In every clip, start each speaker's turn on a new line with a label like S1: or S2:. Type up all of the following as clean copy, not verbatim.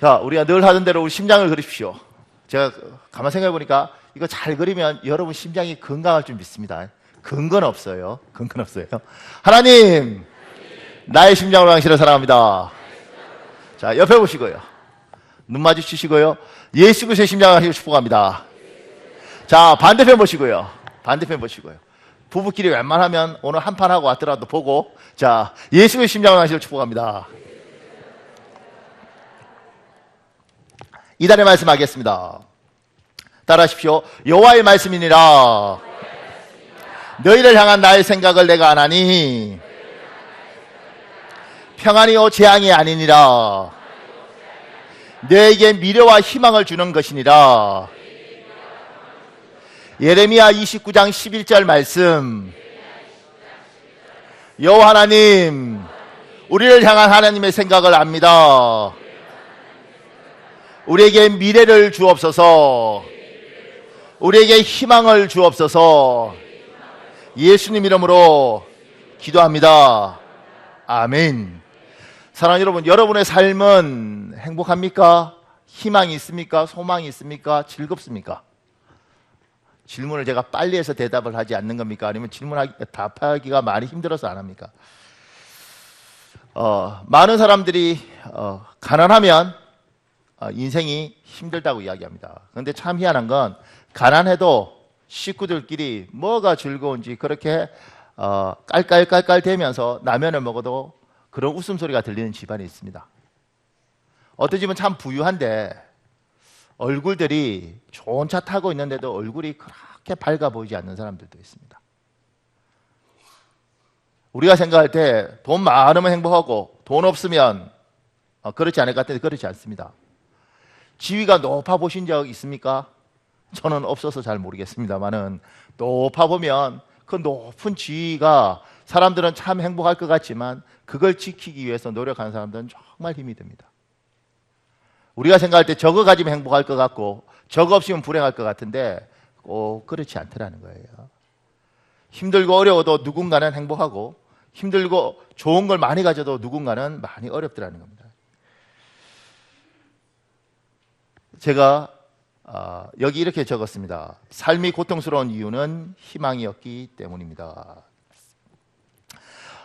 S1: 자, 우리가 늘 하던 대로 우리 심장을 그리십시오. 제가 가만 생각해 보니까 이거 잘 그리면 여러분 심장이 건강할 줄 믿습니다. 근거는 없어요. 근거는 없어요. 하나님, 나의 심장으로 당신을 사랑합니다. 자, 옆에 보시고요. 눈 마주치시고요. 예수 그리스도의 심장을 하시고 축복합니다. 자, 반대편 보시고요. 반대편 보시고요. 부부끼리 웬만하면 오늘 한판 하고 왔더라도 보고, 자, 예수 그리스도의 심장을 하시고 축복합니다. 이달의 말씀하겠습니다. 따라하십시오. 여호와의 말씀이니라. 너희를 향한 나의 생각을 내가 안 하니 평안이요 재앙이 아니니라. 너에게 미래와 희망을 주는 것이니라. 예레미야 29장 11절 말씀. 여호와 하나님, 우리를 향한 하나님의 생각을 압니다. 우리에게 미래를 주옵소서. 우리에게 희망을 주옵소서. 예수님 이름으로 기도합니다. 아멘. 사랑하는 여러분, 여러분의 삶은 행복합니까? 희망이 있습니까? 소망이 있습니까? 즐겁습니까? 질문을 제가 빨리 해서 대답을 하지 않는 겁니까? 아니면 답하기가 많이 힘들어서 안 합니까? 많은 사람들이 가난하면 인생이 힘들다고 이야기합니다. 그런데 참 희한한 건 가난해도 식구들끼리 뭐가 즐거운지 그렇게 깔깔깔깔 대면서 라면을 먹어도 그런 웃음소리가 들리는 집안이 있습니다. 어떤 집은 참 부유한데 얼굴들이 좋은 차 타고 있는데도 얼굴이 그렇게 밝아 보이지 않는 사람들도 있습니다. 우리가 생각할 때 돈 많으면 행복하고 돈 없으면 그렇지 않을 것 같은데 그렇지 않습니다. 지위가 높아 보신 적 있습니까? 저는 없어서 잘 모르겠습니다만은 높아 보면 그 높은 지위가 사람들은 참 행복할 것 같지만 그걸 지키기 위해서 노력하는 사람들은 정말 힘이 듭니다. 우리가 생각할 때 저거 가지면 행복할 것 같고 저거 없으면 불행할 것 같은데 꼭 그렇지 않더라는 거예요. 힘들고 어려워도 누군가는 행복하고 힘들고 좋은 걸 많이 가져도 누군가는 많이 어렵더라는 겁니다. 제가 여기 이렇게 적었습니다. 삶이 고통스러운 이유는 희망이 없기 때문입니다.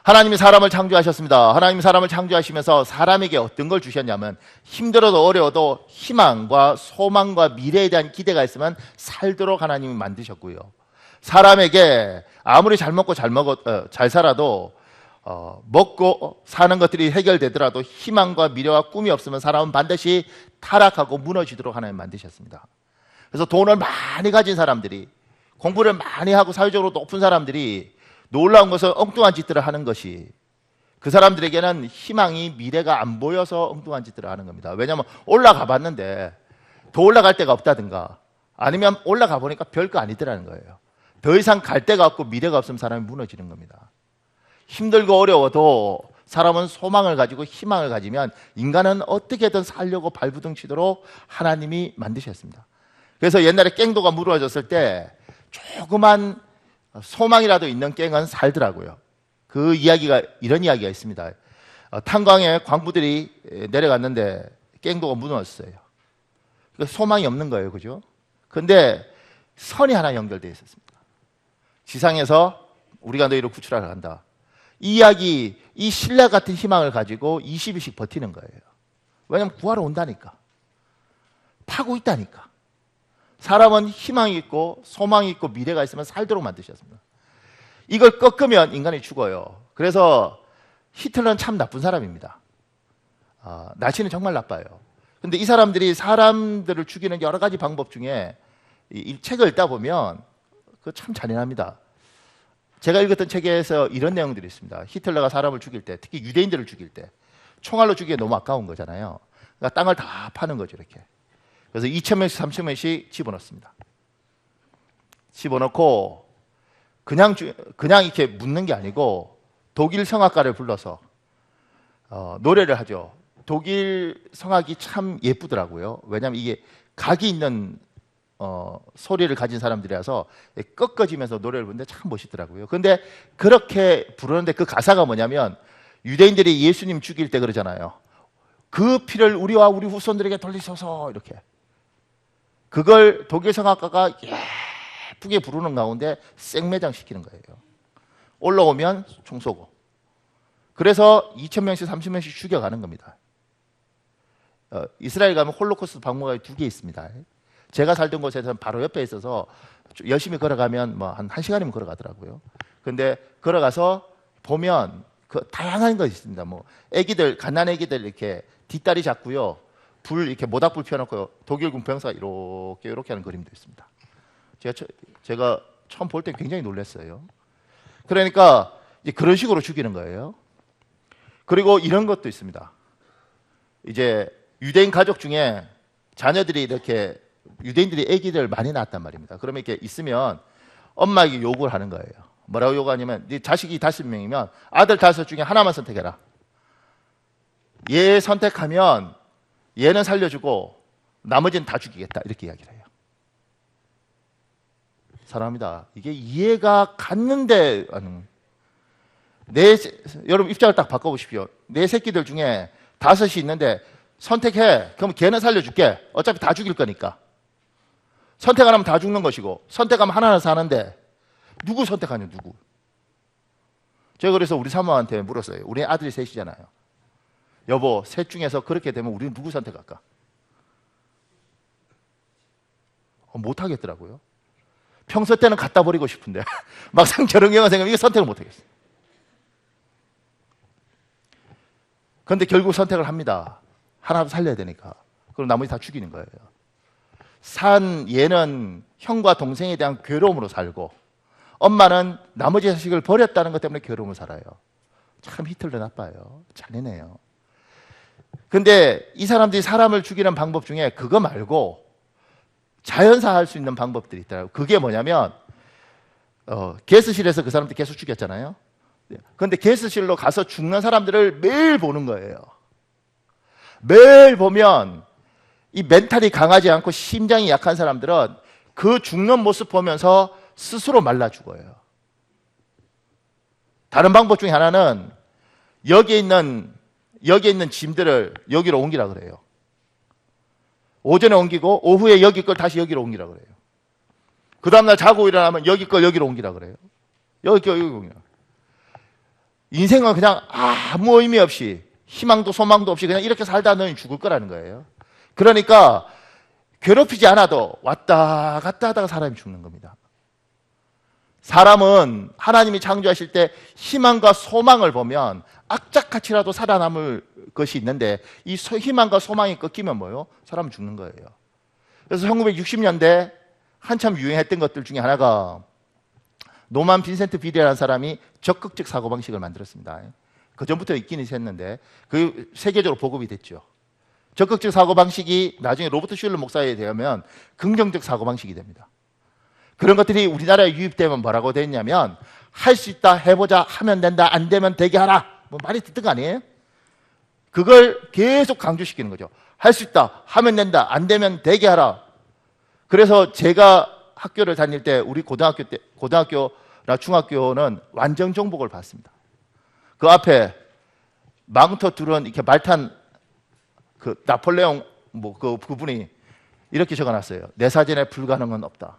S1: 하나님이 사람을 창조하셨습니다. 하나님이 사람을 창조하시면서 사람에게 어떤 걸 주셨냐면 힘들어도 어려워도 희망과 소망과 미래에 대한 기대가 있으면 살도록 하나님이 만드셨고요. 사람에게 아무리 잘 먹고 잘 살아도 먹고 사는 것들이 해결되더라도 희망과 미래와 꿈이 없으면 사람은 반드시 타락하고 무너지도록 하나님 만드셨습니다. 그래서 돈을 많이 가진 사람들이, 공부를 많이 하고 사회적으로 높은 사람들이 놀라운 것은 엉뚱한 짓들을 하는 것이, 그 사람들에게는 희망이, 미래가 안 보여서 엉뚱한 짓들을 하는 겁니다. 왜냐하면 올라가 봤는데 더 올라갈 데가 없다든가 아니면 올라가 보니까 별거 아니더라는 거예요. 더 이상 갈 데가 없고 미래가 없으면 사람이 무너지는 겁니다. 힘들고 어려워도 사람은 소망을 가지고 희망을 가지면 인간은 어떻게든 살려고 발부둥 치도록 하나님이 만드셨습니다. 그래서 옛날에 깽도가 무너졌을 때 조그만 소망이라도 있는 깽은 살더라고요. 그 이야기가, 이런 이야기가 있습니다. 탄광에 광부들이 내려갔는데 깽도가 무너졌어요. 소망이 없는 거예요. 그죠? 근데 선이 하나 연결되어 있었습니다. 지상에서 우리가 너희를 구출하러 간다. 이 이야기, 이 신라 같은 희망을 가지고 20일씩 버티는 거예요. 왜냐하면 구하러 온다니까. 파고 있다니까. 사람은 희망이 있고 소망이 있고 미래가 있으면 살도록 만드셨습니다. 이걸 꺾으면 인간이 죽어요. 그래서 히틀러는 참 나쁜 사람입니다. 나치는 정말 나빠요. 근데 이 사람들이 사람들을 죽이는 여러 가지 방법 중에 이 책을 읽다 보면 그거 참 잔인합니다. 제가 읽었던 책에서 이런 내용들이 있습니다. 히틀러가 사람을 죽일 때, 특히 유대인들을 죽일 때 총알로 죽이기 너무 아까운 거잖아요. 그러니까 땅을 다 파는 거죠. 이렇게. 그래서 2,000명씩 3,000명씩 집어넣습니다. 집어넣고 그냥 이렇게 묻는 게 아니고 독일 성악가를 불러서 노래를 하죠. 독일 성악이 참 예쁘더라고요. 왜냐하면 이게 각이 있는 소리를 가진 사람들이라서 꺾어지면서 노래를 부르는데 참 멋있더라고요. 그런데 그렇게 부르는데 그 가사가 뭐냐면 유대인들이 예수님 죽일 때 그러잖아요. 그 피를 우리와 우리 후손들에게 돌리소서 이렇게. 그걸 독일 성악가가 예쁘게 부르는 가운데 생매장시키는 거예요. 올라오면 총 쏘고. 그래서 2,000명씩 30명씩 죽여가는 겁니다. 이스라엘 가면 홀로코스트 박물관이 2개 있습니다. 제가 살던 곳에서는 바로 옆에 있어서 열심히 걸어가면 뭐 한 1시간이면 걸어가더라고요. 근데 걸어가서 보면 그 다양한 거 있습니다. 뭐 애기들, 갓난 애기들 이렇게 뒷다리 잡고요. 불 이렇게 모닥불 펴놓고 독일군 병사가 이렇게 하는 그림도 있습니다. 제가 처음 볼 때 굉장히 놀랐어요. 그러니까 이제 그런 식으로 죽이는 거예요. 그리고 이런 것도 있습니다. 이제 유대인 가족 중에 자녀들이 이렇게 유대인들이 아기들 많이 낳았단 말입니다. 그러면 이렇게 있으면 엄마에게 욕을 하는 거예요. 뭐라고 욕하냐면 네 자식이 5명이면 아들 5 중에 하나만 선택해라. 얘 선택하면 얘는 살려주고 나머지는 다 죽이겠다. 이렇게 이야기를 해요. 사랑합니다. 이게 이해가 갔는데 여러분 입장을 딱 바꿔보십시오. 내 새끼들 중에 5이 있는데 선택해. 그럼 걔는 살려줄게. 어차피 다 죽일 거니까. 선택 안 하면 다 죽는 것이고 선택하면 하나는 사는데 누구 선택하냐 누구. 제가 그래서 우리 사모한테 물었어요. 우리 아들이 3이잖아요. 여보, 셋 중에서 그렇게 되면 우리는 누구 선택할까? 못하겠더라고요. 평소 때는 갖다 버리고 싶은데 막상 저런 경우가 생기면 이거 선택을 못하겠어요. 그런데 결국 선택을 합니다. 하나도 살려야 되니까. 그럼 나머지 다 죽이는 거예요. 얘는 형과 동생에 대한 괴로움으로 살고 엄마는 나머지 자식을 버렸다는 것 때문에 괴로움을 살아요. 참 히틀러 나빠요. 잔인해요. 근데 이 사람들이 사람을 죽이는 방법 중에 그거 말고 자연사할 수 있는 방법들이 있더라고요. 그게 뭐냐면 게스실에서 그 사람들 계속 죽였잖아요. 그런데 게스실로 가서 죽는 사람들을 매일 보는 거예요. 매일 보면 이 멘탈이 강하지 않고 심장이 약한 사람들은 그 죽는 모습 보면서 스스로 말라 죽어요. 다른 방법 중에 하나는 여기에 있는 짐들을 여기로 옮기라 그래요. 오전에 옮기고 오후에 여기 걸 다시 여기로 옮기라 그래요. 그 다음날 자고 일어나면 여기 걸 여기로 옮기라 그래요. 여기 걸 여기로 옮기라. 인생은 그냥 아무 의미 없이 희망도 소망도 없이 그냥 이렇게 살다 너는 죽을 거라는 거예요. 그러니까 괴롭히지 않아도 왔다 갔다 하다가 사람이 죽는 겁니다. 사람은 하나님이 창조하실 때 희망과 소망을 보면 악착같이라도 살아남을 것이 있는데 이 희망과 소망이 꺾이면 뭐예요? 사람은 죽는 거예요. 그래서 1960년대 한참 유행했던 것들 중에 하나가 노만 빈센트 비레라는 사람이 적극적 사고방식을 만들었습니다. 그 전부터 있긴 있었는데 그 세계적으로 보급이 됐죠. 적극적 사고방식이 나중에 로버트 슐러 목사에 대하면 긍정적 사고방식이 됩니다. 그런 것들이 우리나라에 유입되면 뭐라고 됐냐면 할 수 있다, 해보자, 하면 된다, 안 되면 되게 하라. 뭐 말이 듣던 거 아니에요? 그걸 계속 강조시키는 거죠. 할 수 있다, 하면 된다, 안 되면 되게 하라. 그래서 제가 학교를 다닐 때 우리 고등학교나 중학교는 완전 정복을 받습니다. 그 앞에 망토 둘은 이렇게 말탄 그 나폴레옹 그분이 이렇게 적어놨어요. 내 사전에 불가능은 없다.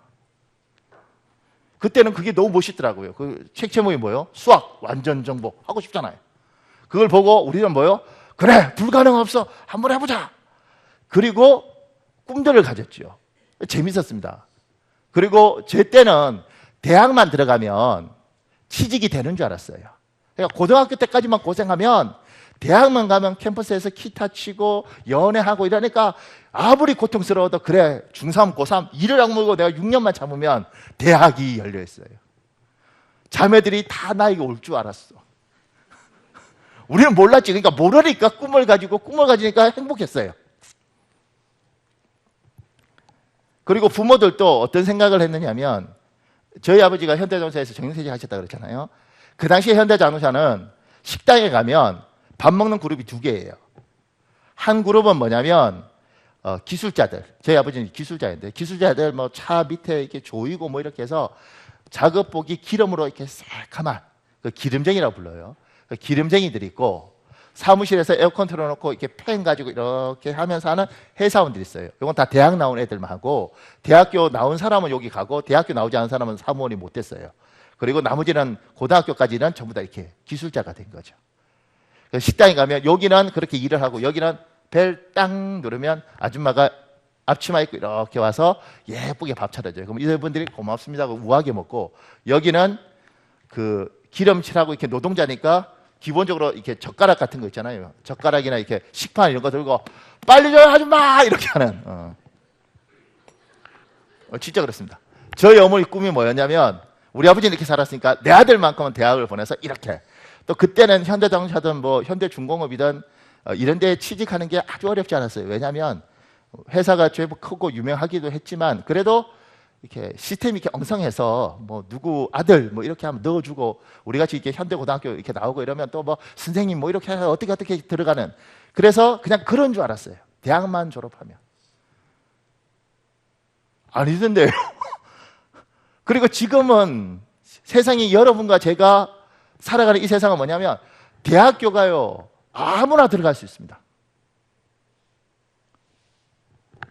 S1: 그때는 그게 너무 멋있더라고요. 그 책 제목이 뭐예요? 수학 완전 정복 하고 싶잖아요. 그걸 보고 우리는 뭐예요? 그래 불가능 없어 한번 해보자. 그리고 꿈들을 가졌죠. 재밌었습니다. 그리고 제 때는 대학만 들어가면 취직이 되는 줄 알았어요. 그러니까 고등학교 때까지만 고생하면 대학만 가면 캠퍼스에서 기타 치고 연애하고 이러니까 아무리 고통스러워도 그래 중3, 고3 일을 악물고 내가 6년만 참으면 대학이 열려 있어요. 자매들이 다 나에게 올 줄 알았어. 우리는 몰랐지. 그러니까 모르니까 꿈을 가지니까 행복했어요. 그리고 부모들도 어떤 생각을 했느냐면 저희 아버지가 현대자동차에서 정년퇴직 하셨다 그랬잖아요. 그 당시에 현대자동차는 식당에 가면 밥 먹는 그룹이 2개예요. 한 그룹은 뭐냐면 기술자들. 저희 아버지는 기술자인데 기술자들 뭐 차 밑에 이렇게 조이고 뭐 이렇게 해서 작업복이 기름으로 이렇게 새카만 그 기름쟁이라고 불러요. 그 기름쟁이들이 있고 사무실에서 에어컨 틀어놓고 이렇게 팬 가지고 이렇게 하면서 하는 회사원들이 있어요. 이건 다 대학 나온 애들만 하고, 대학교 나온 사람은 여기 가고 대학교 나오지 않은 사람은 사무원이 못 됐어요. 그리고 나머지는 고등학교까지는 전부 다 이렇게 기술자가 된 거죠. 식당에 가면 여기는 그렇게 일을 하고 여기는 벨 딱 누르면 아줌마가 앞치마 입고 이렇게 와서 예쁘게 밥 차려줘요. 그럼 이분들이 고맙습니다 하고 우아하게 먹고, 여기는 그 기름칠하고 이렇게 노동자니까 기본적으로 이렇게 젓가락 같은 거 있잖아요. 젓가락이나 이렇게 식판 이런 거 들고 빨리 줘 아줌마 이렇게 하는. 진짜 그렇습니다. 저희 어머니 꿈이 뭐였냐면, 우리 아버지는 이렇게 살았으니까 내 아들만큼은 대학을 보내서 이렇게, 또 그때는 현대자동차든 뭐 현대중공업이든 이런 데 취직하는 게 아주 어렵지 않았어요. 왜냐하면 회사가 제법 크고 유명하기도 했지만 그래도 이렇게 시스템이 이렇게 엉성해서 뭐 누구 아들 뭐 이렇게 하면 넣어주고, 우리 같이 이렇게 현대고등학교 이렇게 나오고 이러면 또 뭐 선생님 뭐 이렇게 해서 어떻게 들어가는, 그래서 그냥 그런 줄 알았어요. 대학만 졸업하면. 아니던데요. 그리고 지금은 세상이 여러분과 제가 살아가는 이 세상은 뭐냐면, 대학교가요 아무나 들어갈 수 있습니다.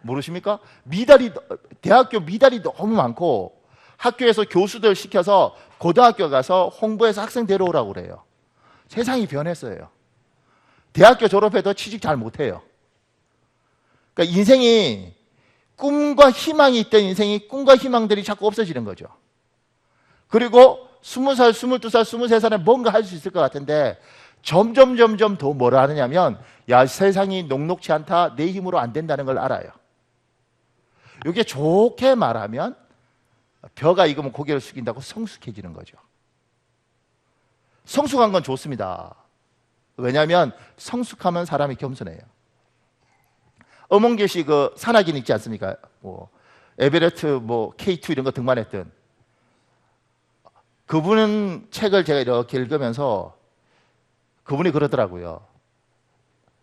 S1: 모르십니까? 대학교 미달이 너무 많고, 학교에서 교수들 시켜서 고등학교 가서 홍보해서 학생 데려오라고 그래요. 세상이 변했어요. 대학교 졸업해도 취직 잘 못해요. 그러니까 인생이, 꿈과 희망이 있던 인생이 꿈과 희망들이 자꾸 없어지는 거죠. 그리고 20살, 22살, 23살에 뭔가 할 수 있을 것 같은데 점점 더 뭐라 하느냐면, 야, 세상이 녹록치 않다, 내 힘으로 안 된다는 걸 알아요. 이게 좋게 말하면 벼가 익으면 고개를 숙인다고 성숙해지는 거죠. 성숙한 건 좋습니다. 왜냐하면 성숙하면 사람이 겸손해요. 엄원길 씨 그 산악인 있지 않습니까? 뭐 에베레스트 뭐 K2 이런 거 등반했던 그분은 책을 제가 이렇게 읽으면서 그분이 그러더라고요.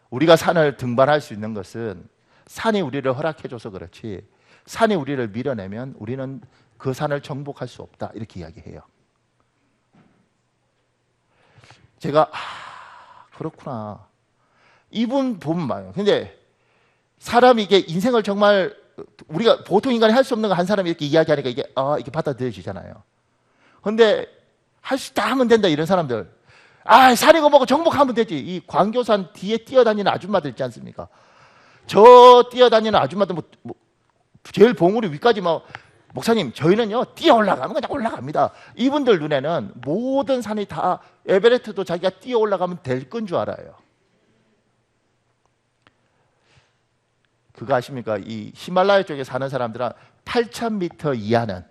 S1: 우리가 산을 등반할 수 있는 것은 산이 우리를 허락해줘서 그렇지, 산이 우리를 밀어내면 우리는 그 산을 정복할 수 없다, 이렇게 이야기해요. 제가 그렇구나, 이분 보면 봐요. 근데 사람이 이게 인생을 정말, 우리가 보통 인간이 할 수 없는 거 한 사람이 이렇게 이야기하니까 이게 받아들여지잖아요. 근데 할 수 있다 하면 된다 이런 사람들, 산이고 뭐고 정복하면 되지. 이 광교산 뒤에 뛰어다니는 아줌마들 있지 않습니까? 저 뛰어다니는 아줌마들 뭐 제일 봉우리 위까지 목사님 저희는요 뛰어 올라가면 그냥 올라갑니다. 이분들 눈에는 모든 산이 다, 에베레스트도 자기가 뛰어 올라가면 될 건 줄 알아요. 그거 아십니까? 이 히말라야 쪽에 사는 사람들은 8,000m 이하는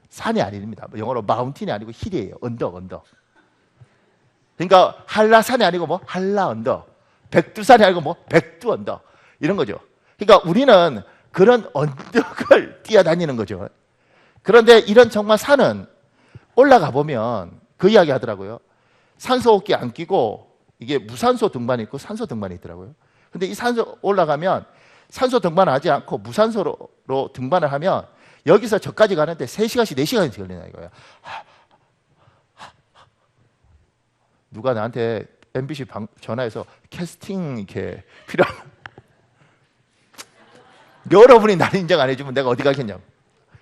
S1: 산이 아닙니다. 영어로 마운틴이 아니고 힐이에요. 언덕. 그러니까 한라산이 아니고 뭐 한라 언덕, 백두산이 아니고 뭐 백두 언덕, 이런 거죠. 그러니까 우리는 그런 언덕을 뛰어다니는 거죠. 그런데 이런 정말 산은 올라가 보면 그 이야기 하더라고요. 산소 호흡기 안 끼고 이게 무산소 등반이 있고 산소 등반이 있더라고요. 근데 이 산소 올라가면 산소 등반을 하지 않고 무산소로 등반을 하면 여기서 저까지 가는데 3시간씩 4시간이 걸린다 이거예요. 누가 나한테 MBC 전화해서 캐스팅 이렇게 필요하면 여러분이 나를 인정 안 해주면 내가 어디 가겠냐고.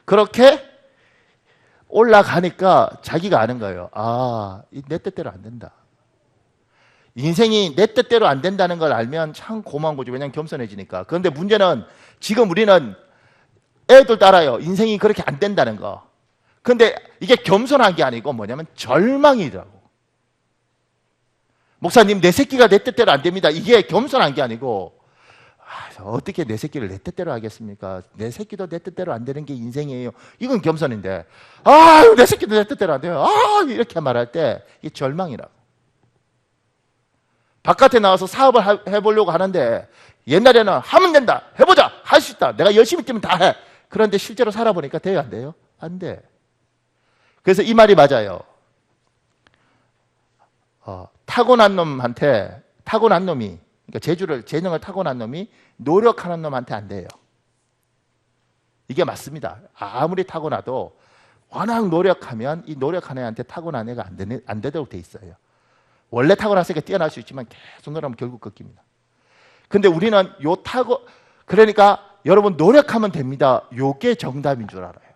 S1: 그렇게 올라가니까 자기가 아는 거예요. 내 뜻대로 안 된다. 인생이 내 뜻대로 안 된다는 걸 알면 참 고마운 거죠. 왜냐하면 겸손해지니까. 그런데 문제는 지금 우리는 애들 따라요. 인생이 그렇게 안 된다는 거. 그런데 이게 겸손한 게 아니고 뭐냐면 절망이더라고. 목사님, 내 새끼가 내 뜻대로 안 됩니다. 이게 겸손한 게 아니고, 어떻게 내 새끼를 내 뜻대로 하겠습니까? 내 새끼도 내 뜻대로 안 되는 게 인생이에요. 이건 겸손인데, 내 새끼도 내 뜻대로 안 돼요. 이렇게 말할 때 이게 절망이라고. 바깥에 나와서 사업을 해보려고 하는데 옛날에는 하면 된다, 해보자, 할 수 있다, 내가 열심히 뛰면 다 해. 그런데 실제로 살아보니까 돼요, 안 돼요? 안 돼. 그래서 이 말이 맞아요. 타고난 놈이, 그러니까 재능을 타고난 놈이 노력하는 놈한테 안 돼요. 이게 맞습니다. 아무리 타고나도 워낙 노력하면 이 노력하는 애한테 타고난 애가 안 되도록 돼 있어요. 원래 타고났으니까 뛰어날 수 있지만 계속 노력하면 결국 꺾입니다. 근데 우리는 그러니까 여러분 노력하면 됩니다. 요게 정답인 줄 알아요.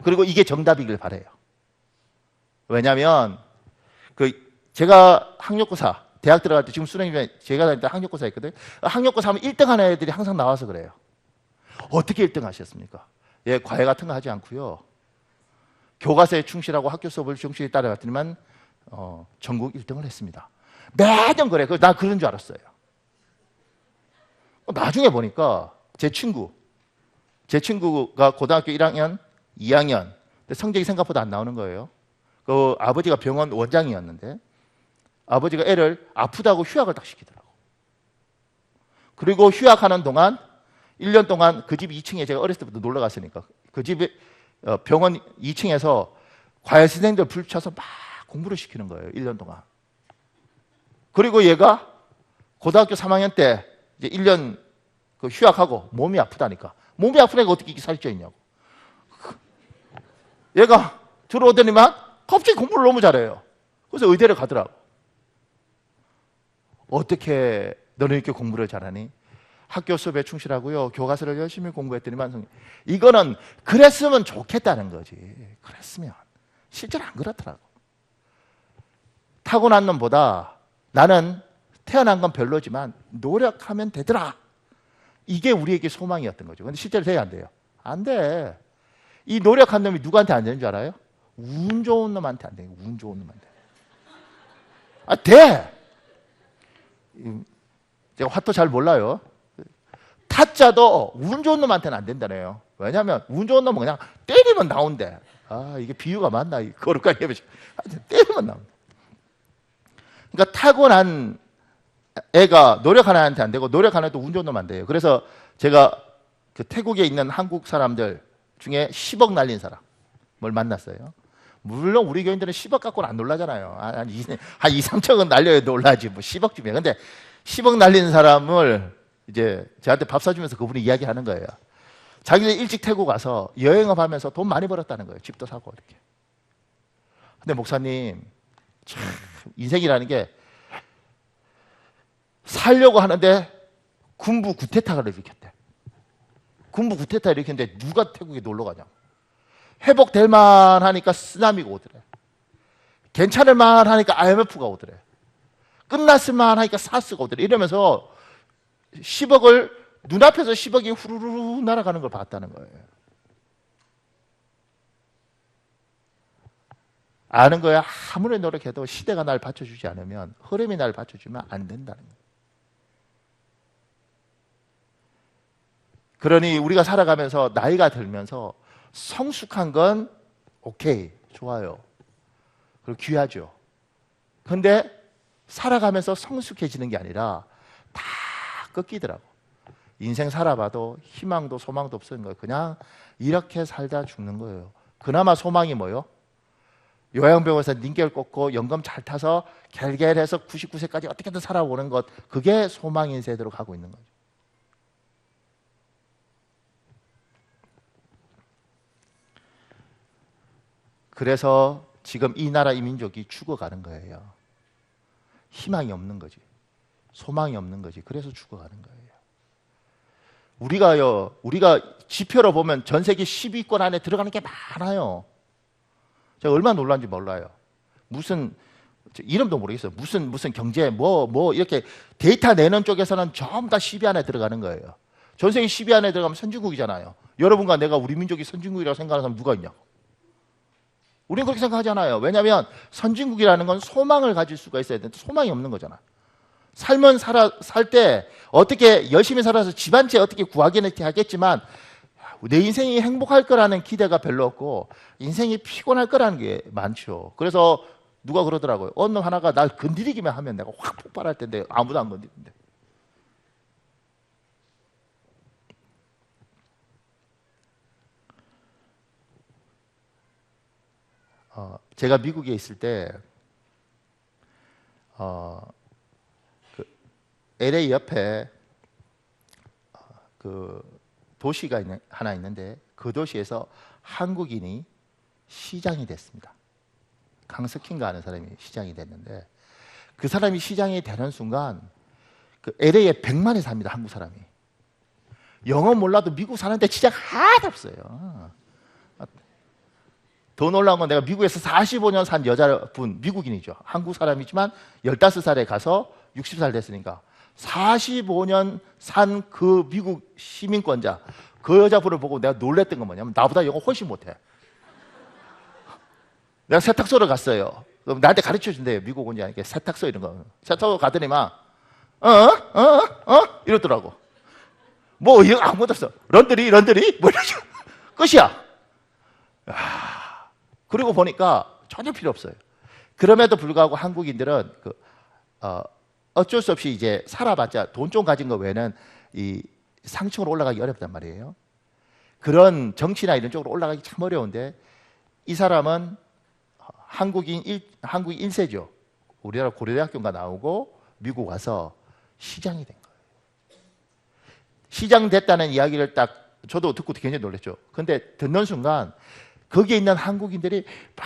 S1: 그리고 이게 정답이길 바라요. 왜냐하면 제가 학력고사 대학 들어갈 때 지금 수능이면 제가 다닐 때 학력고사 했거든요. 학력고사 하면 1등 하는 애들이 항상 나와서 그래요. 어떻게 1등 하셨습니까? 예, 과외 같은 거 하지 않고요. 교과서에 충실하고 학교 수업을 충실히 따라갔더니만 전국 1등을 했습니다. 매년 그래. 나 그런 줄 알았어요. 나중에 보니까 제 친구가 고등학교 1학년, 2학년 성적이 생각보다 안 나오는 거예요. 그 아버지가 병원 원장이었는데 아버지가 애를 아프다고 휴학을 딱 시키더라고. 그리고 휴학하는 동안 1년 동안 그 집 2층에 제가 어렸을 때부터 놀러 갔으니까 그 집에 병원 2층에서 과외 선생님들 불러서 막 공부를 시키는 거예요. 1년 동안. 그리고 얘가 고등학교 3학년 때 이제 1년 휴학하고 몸이 아프다니까. 몸이 아프니까 어떻게 이렇게 살이 쪄 있냐고. 얘가 들어오더니만 갑자기 공부를 너무 잘해요. 그래서 의대를 가더라고. 어떻게 너는 이렇게 공부를 잘하니? 학교 수업에 충실하고요. 교과서를 열심히 공부했더니만 이거는 그랬으면 좋겠다는 거지. 그랬으면. 실제로 안 그렇더라고. 타고난 놈보다 나는 태어난 건 별로지만 노력하면 되더라. 이게 우리에게 소망이었던 거죠. 근데 실제로 돼야 안 돼요? 안 돼. 이 노력한 놈이 누구한테 안 되는 줄 알아요? 운 좋은 놈한테 안 돼요. 운 좋은 놈한테. 돼. 제가 화토 잘 몰라요. 타짜도 운 좋은 놈한테는 안 된다네요. 왜냐하면 운 좋은 놈은 그냥 때리면 나온대. 이게 비유가 맞나? 거룩하게 해보죠. 때리면 나온대. 그러니까 타고난 애가 노력하는 애한테 안 되고 노력하는 애도 운 좋은 놈 안 돼요. 그래서 제가 태국에 있는 한국 사람들 중에 10억 날린 사람을 만났어요. 물론 우리 교인들은 10억 갖고는 안 놀라잖아요. 한 2, 3천은 날려야 놀라지 뭐 10억쯤이야. 근데 10억 날린 사람을 이제 저한테 밥 사주면서 그분이 이야기하는 거예요. 자기들 일찍 태국 가서 여행을 하면서 돈 많이 벌었다는 거예요. 집도 사고 이렇게. 근데 목사님 참 인생이라는 게 살려고 하는데 군부 구테타를 일으켰대. 군부 구테타 일으켰는데 누가 태국에 놀러 가냐고. 회복될 만하니까 쓰나미가 오더래. 괜찮을 만하니까 IMF가 오더래. 끝났을 만하니까 사스가 오더래. 이러면서 10억을 눈앞에서 10억이 후루루 날아가는 걸 봤다는 거예요. 아는 거야. 아무리 노력해도 시대가 날 받쳐주지 않으면, 흐름이 날 받쳐주면 안 된다는 거예요. 그러니 우리가 살아가면서 나이가 들면서 성숙한 건 오케이, 좋아요. 그리고 귀하죠. 근데 살아가면서 성숙해지는 게 아니라 다 꺾이더라고. 인생 살아봐도 희망도 소망도 없는 거예요. 그냥 이렇게 살다 죽는 거예요. 그나마 소망이 뭐요? 요양병원에서 닌겔 꽂고 연금 잘 타서 갤갤해서 99세까지 어떻게든 살아오는 것, 그게 소망인 세대로 가고 있는 거죠. 그래서 지금 이 나라 이 민족이 죽어가는 거예요. 희망이 없는 거지. 소망이 없는 거지. 그래서 죽어가는 거예요. 우리가 지표로 보면 전 세계 10위권 안에 들어가는 게 많아요. 제가 얼마나 놀란지 몰라요. 무슨 이름도 모르겠어요. 무슨 경제 뭐 이렇게 데이터 내는 쪽에서는 전부 다 10위 안에 들어가는 거예요. 전 세계 10위 안에 들어가면 선진국이잖아요. 여러분과 내가 우리 민족이 선진국이라고 생각하는 사람 누가 있냐? 우리는 그렇게 생각하잖아요. 왜냐하면 선진국이라는 건 소망을 가질 수가 있어야 되는데 소망이 없는 거잖아. 살 때 어떻게 열심히 살아서 집안채 어떻게 구하기는 하겠지만 내 인생이 행복할 거라는 기대가 별로 없고 인생이 피곤할 거라는 게 많죠. 그래서 누가 그러더라고요. 어느 놈 하나가 날 건드리기만 하면 내가 확 폭발할 텐데 아무도 안 건드리는데. 제가 미국에 있을 때 LA 옆에 그 도시가 하나 있는데 그 도시에서 한국인이 시장이 됐습니다. 강석희인가 하는 사람이 시장이 됐는데, 그 사람이 시장이 되는 순간 그 LA에 100만에 삽니다. 한국 사람이. 영어 몰라도 미국 사는데 지장 하나도 없어요. 더 놀라운 건 내가 미국에서 45년 산 여자분, 미국인이죠. 한국 사람이지만 15살에 가서 60살 됐으니까 45년 산 그 미국 시민권자, 그 여자분을 보고 내가 놀랬던 건 뭐냐면 나보다 영어 훨씬 못해. 내가 세탁소를 갔어요. 그럼 나한테 가르쳐 준대요. 미국 온지 아니까 세탁소 이런 거. 세탁소 가더니 막 이러더라고. 뭐 이거 아무것도 없어. 런드리 뭐 이러죠. 끝이야. 그리고 보니까 전혀 필요 없어요. 그럼에도 불구하고 한국인들은 어쩔 수 없이 이제 살아봤자 돈 좀 가진 거 외에는 이 상층으로 올라가기 어렵단 말이에요. 그런 정치나 이런 쪽으로 올라가기 참 어려운데, 이 사람은 한국인 1세죠. 우리나라 고려대학교인가 나오고 미국 와서 시장이 된 거예요. 시장 됐다는 이야기를 딱 저도 듣고 굉장히 놀랐죠. 근데 듣는 순간 거기에 있는 한국인들이 막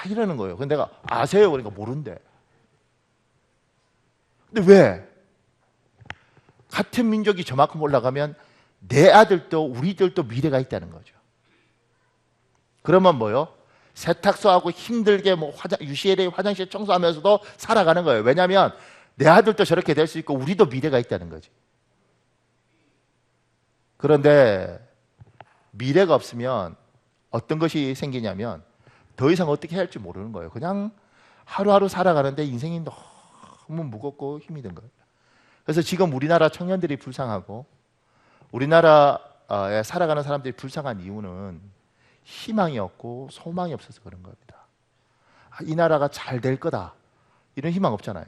S1: 이러는 거예요. 근데 내가 아세요? 그러니까 모른대. 근데 왜? 같은 민족이 저만큼 올라가면 내 아들도 우리들도 미래가 있다는 거죠. 그러면 뭐요? 세탁소하고 힘들게 뭐 UCLA 화장실 청소하면서도 살아가는 거예요. 왜냐하면 내 아들도 저렇게 될 수 있고 우리도 미래가 있다는 거지. 그런데 미래가 없으면 어떤 것이 생기냐면 더 이상 어떻게 해야 할지 모르는 거예요. 그냥 하루하루 살아가는데 인생이 너무 무겁고 힘이 든 거예요. 그래서 지금 우리나라 청년들이 불쌍하고 우리나라에 살아가는 사람들이 불쌍한 이유는 희망이 없고 소망이 없어서 그런 겁니다. 이 나라가 잘 될 거다 이런 희망 없잖아요.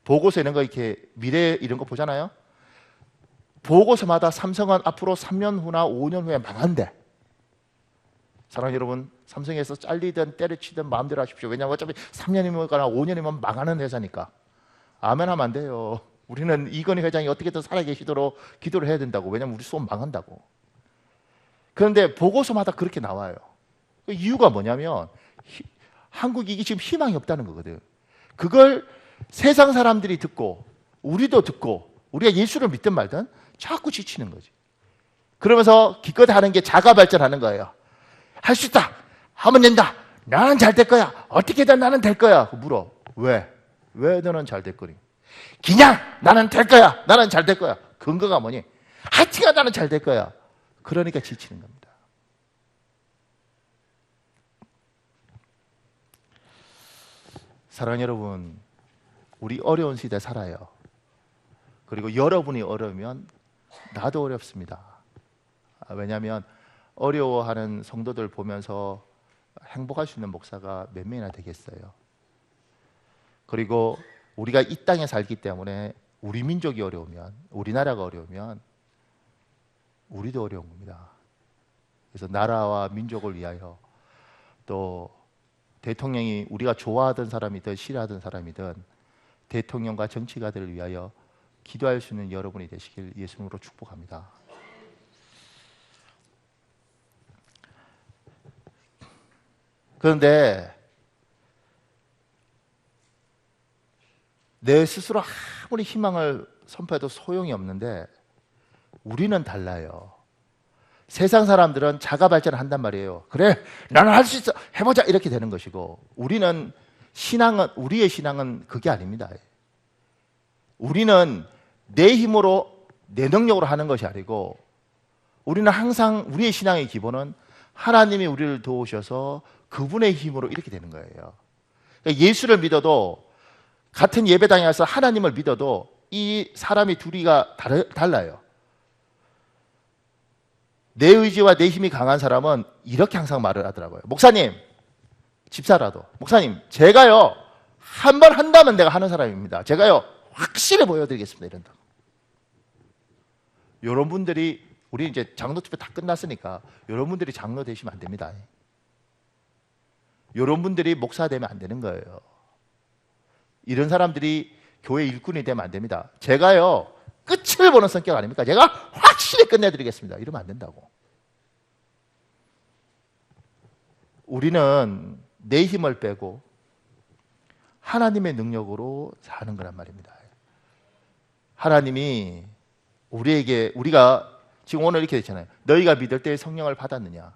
S1: 보고서 이런 거 이렇게 미래 이런 거 보잖아요. 보고서마다 삼성은 앞으로 3년 후나 5년 후에 망한대. 사랑하는 여러분, 삼성에서 잘리든 때려치든 마음대로 하십시오. 왜냐하면 어차피 3년이면 5년이면 망하는 회사니까. 아멘 하면 안 돼요. 우리는 이건희 회장이 어떻게든 살아계시도록 기도를 해야 된다고. 왜냐하면 우리 수업 망한다고. 그런데 보고서마다 그렇게 나와요. 그 이유가 뭐냐면 한국이 지금 희망이 없다는 거거든. 그걸 세상 사람들이 듣고 우리도 듣고 우리가 예수를 믿든 말든 자꾸 지치는 거지. 그러면서 기껏 하는 게 자가 발전하는 거예요. 할 수 있다. 하면 된다. 나는 잘 될 거야. 어떻게든 나는 될 거야. 물어. 왜? 왜 너는 잘 될 거니? 그냥 나는 될 거야. 나는 잘 될 거야. 근거가 뭐니? 하여튼 나는 잘 될 거야. 그러니까 지치는 겁니다. 사랑하는 여러분, 우리 어려운 시대 살아요. 그리고 여러분이 어려우면 나도 어렵습니다. 왜냐하면 어려워하는 성도들 보면서 행복할 수 있는 목사가 몇 명이나 되겠어요. 그리고 우리가 이 땅에 살기 때문에 우리 민족이 어려우면, 우리나라가 어려우면 우리도 어려운 겁니다. 그래서 나라와 민족을 위하여, 또 대통령이 우리가 좋아하던 사람이든 싫어하던 사람이든 대통령과 정치가들을 위하여 기도할 수 있는 여러분이 되시길 예수님으로 축복합니다. 그런데 내 스스로 아무리 희망을 선포해도 소용이 없는데 우리는 달라요. 세상 사람들은 자가 발전을 한단 말이에요. 그래, 나는 할 수 있어. 해보자. 이렇게 되는 것이고, 우리의 신앙은 그게 아닙니다. 우리는 내 힘으로, 내 능력으로 하는 것이 아니고, 우리는 항상 우리의 신앙의 기본은 하나님이 우리를 도우셔서 그분의 힘으로 이렇게 되는 거예요. 그러니까 예수를 믿어도, 같은 예배당에 와서 하나님을 믿어도 이 사람이 둘이가 달라요. 내 의지와 내 힘이 강한 사람은 이렇게 항상 말을 하더라고요. 목사님, 집사라도, 목사님, 제가요 한 번 한다면 내가 하는 사람입니다. 제가요 확실히 보여드리겠습니다. 이런다고. 여러분들이, 우리 이제 장로 투표 다 끝났으니까 여러분들이 장로 되시면 안 됩니다. 여러분들이 목사 되면 안 되는 거예요. 이런 사람들이 교회 일꾼이 되면 안 됩니다. 제가요 끝을 보는 성격 아닙니까? 제가 확실히 끝내드리겠습니다. 이러면 안 된다고. 우리는 내 힘을 빼고 하나님의 능력으로 사는 거란 말입니다. 하나님이 우리가 지금 오늘 이렇게 됐잖아요. 너희가 믿을 때 성령을 받았느냐.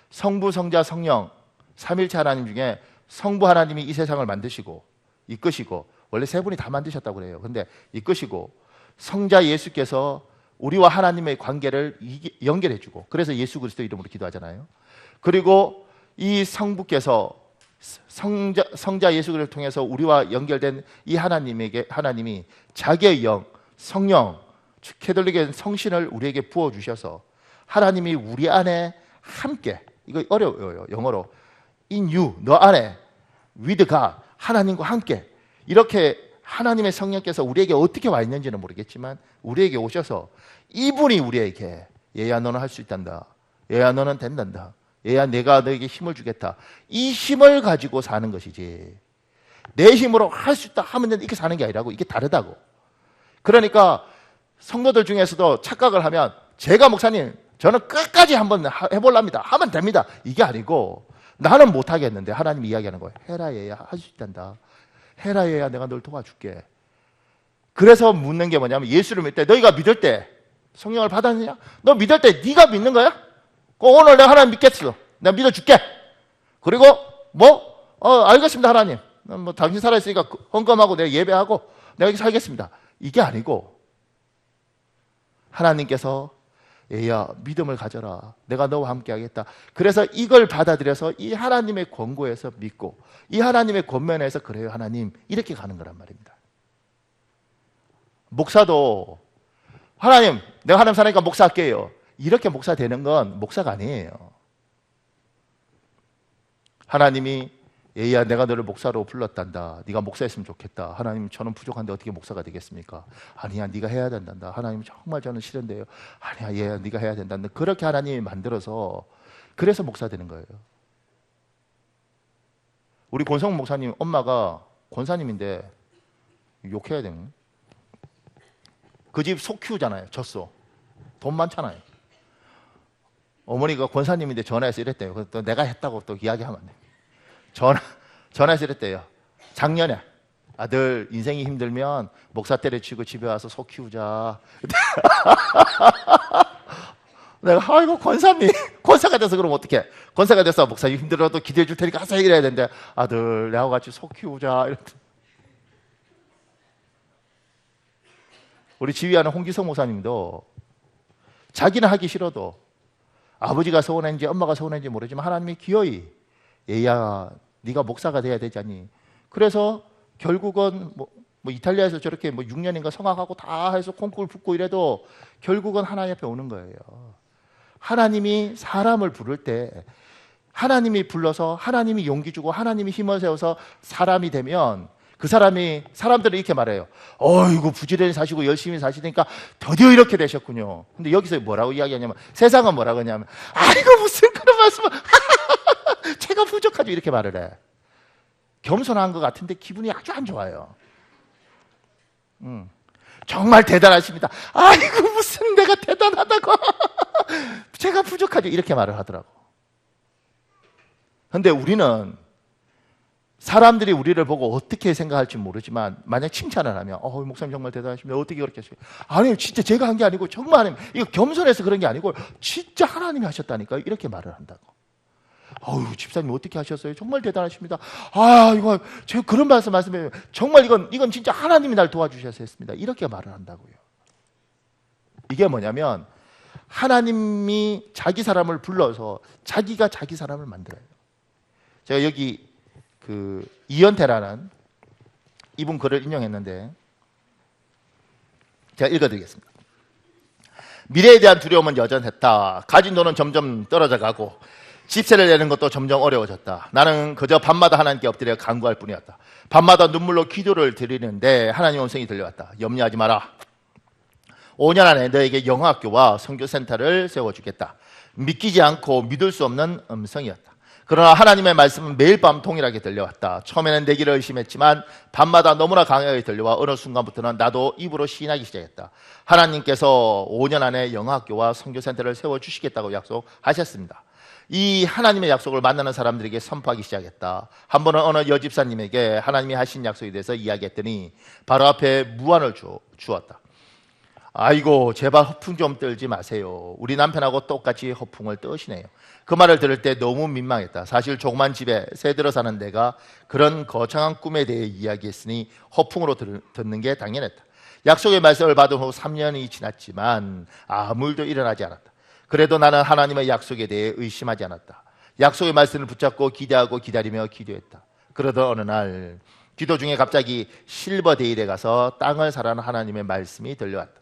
S1: 성부, 성자, 성령 삼일체 하나님 중에 성부 하나님이 이 세상을 만드시고 이끄시고, 원래 세 분이 다 만드셨다고 그래요. 근데 이끄시고, 성자 예수께서 우리와 하나님의 관계를 연결해주고, 그래서 예수 그리스도 이름으로 기도하잖아요. 그리고 이 성부께서 성자 예수 그리스도를 통해서 우리와 연결된 이 하나님이 자기의 영, 성령, 캐톨릭의 성신을 우리에게 부어주셔서 하나님이 우리 안에 함께, 이거 어려워요 영어로, in you, 너 안에, with God, 하나님과 함께, 이렇게 하나님의 성령께서 우리에게 어떻게 와 있는지는 모르겠지만 우리에게 오셔서 이분이 우리에게, 얘야 너는 할 수 있단다, 얘야 너는 된단다, 얘야 내가 너에게 힘을 주겠다, 이 힘을 가지고 사는 것이지, 내 힘으로 할 수 있다 하면 이렇게 사는 게 아니라고. 이게 다르다고. 그러니까 성도들 중에서도 착각을 하면, 제가 목사님 저는 끝까지 한번 해볼랍니다 하면 됩니다, 이게 아니고, 나는 못하겠는데 하나님이 이야기하는 거예요. 해라 얘야, 할 수 있단다, 해라 얘야, 내가 널 도와줄게. 그래서 묻는 게 뭐냐면, 예수를 믿을 때, 너희가 믿을 때 성령을 받았느냐? 너 믿을 때 네가 믿는 거야? 오늘 내가 하나님 믿겠어, 내가 믿어줄게. 그리고 알겠습니다 하나님, 당신 살아있으니까 헌금하고 내가 예배하고 내가 여기 살겠습니다, 이게 아니고, 하나님께서 얘야 믿음을 가져라, 내가 너와 함께 하겠다. 그래서 이걸 받아들여서 이 하나님의 권고에서 믿고, 이 하나님의 권면에서 그래요 하나님, 이렇게 가는 거란 말입니다. 목사도 하나님 내가 하나님 사니까 목사할게요, 이렇게 목사 되는 건 목사가 아니에요. 하나님이 얘야 내가 너를 목사로 불렀단다, 네가 목사했으면 좋겠다. 하나님 저는 부족한데 어떻게 목사가 되겠습니까? 아니야 네가 해야 된단다. 하나님 정말 저는 싫은데요. 아니야 얘야 네가 해야 된단다. 그렇게 하나님이 만들어서, 그래서 목사 되는 거예요. 우리 권성 목사님 엄마가 권사님인데 욕해야 되는, 그 집 소 키우잖아요. 젖소 돈 많잖아요. 어머니가 권사님인데 전화해서 이랬대요. 또 내가 했다고 또 이야기하면 안 돼. 전화해서 이랬대요. 작년에 아들 인생이 힘들면 목사 때려치고 집에 와서 소 키우자. 내가 아이고 권사님, 권사가 돼서 그러면 어떡해. 권사가 돼서 목사님 힘들어도 기도해 줄 테니까 하세요 이래야 되는데, 아들 내하고 같이 소 키우자 이랬대. 우리 지휘하는 홍기성 목사님도 자기는 하기 싫어도, 아버지가 서운했는지 엄마가 서운했는지 모르지만 하나님이 기어이 얘야 네가 목사가 돼야 되잖니. 그래서 결국은 뭐 이탈리아에서 저렇게 6년인가 성악하고 다 해서 콩쿠르 붙고 이래도 결국은 하나님 앞에 오는 거예요. 하나님이 사람을 부를 때, 하나님이 불러서 하나님이 용기 주고 하나님이 힘을 세워서 사람이 되면, 그 사람들은 이렇게 말해요. 어이구 부지런히 사시고 열심히 사시니까 드디어 이렇게 되셨군요. 근데 여기서 뭐라고 이야기하냐면, 세상은 뭐라고 하냐면, 아이고 무슨 그런 말씀을 제가 부족하죠 이렇게 말을 해. 겸손한 것 같은데 기분이 아주 안 좋아요. 정말 대단하십니다. 아이고 무슨 내가 대단하다고 제가 부족하죠 이렇게 말을 하더라고. 근데 우리는 사람들이 우리를 보고 어떻게 생각할지 모르지만, 만약 칭찬을 하면 목사님 정말 대단하십니다, 어떻게 그렇게 하시죠? 아니요 진짜 제가 한 게 아니고 정말 하나님, 이거 겸손해서 그런 게 아니고 진짜 하나님이 하셨다니까, 이렇게 말을 한다고. 집사님 어떻게 하셨어요? 정말 대단하십니다. 이거 제가 그런 말씀해요. 정말 이건 진짜 하나님이 날 도와주셔서 했습니다, 이렇게 말을 한다고요. 이게 뭐냐면, 하나님이 자기 사람을 불러서 자기가 자기 사람을 만들어요. 제가 여기 이연태라는 이분 글을 인용했는데 제가 읽어드리겠습니다. 미래에 대한 두려움은 여전했다. 가진 돈은 점점 떨어져 가고 집세를 내는 것도 점점 어려워졌다. 나는 그저 밤마다 하나님께 엎드려 간구할 뿐이었다. 밤마다 눈물로 기도를 드리는데 하나님의 음성이 들려왔다. 염려하지 마라. 5년 안에 너에게 영어학교와 선교센터를 세워주겠다. 믿기지 않고 믿을 수 없는 음성이었다. 그러나 하나님의 말씀은 매일 밤 동일하게 들려왔다. 처음에는 내기를 의심했지만 밤마다 너무나 강하게 들려와 어느 순간부터는 나도 입으로 시인하기 시작했다. 하나님께서 5년 안에 영어학교와 선교센터를 세워주시겠다고 약속하셨습니다. 이 하나님의 약속을 만나는 사람들에게 선포하기 시작했다. 한 번은 어느 여집사님에게 하나님이 하신 약속에 대해서 이야기했더니 바로 앞에 무안을 주었다. 아이고 제발 허풍 좀 떨지 마세요. 우리 남편하고 똑같이 허풍을 떠시네요. 그 말을 들을 때 너무 민망했다. 사실 조그만 집에 새 들어 사는 내가 그런 거창한 꿈에 대해 이야기했으니 허풍으로 듣는 게 당연했다. 약속의 말씀을 받은 후 3년이 지났지만 아무 일도 일어나지 않았다. 그래도 나는 하나님의 약속에 대해 의심하지 않았다. 약속의 말씀을 붙잡고 기대하고 기다리며 기도했다. 그러던 어느 날 기도 중에 갑자기 실버데일에 가서 땅을 사라는 하나님의 말씀이 들려왔다.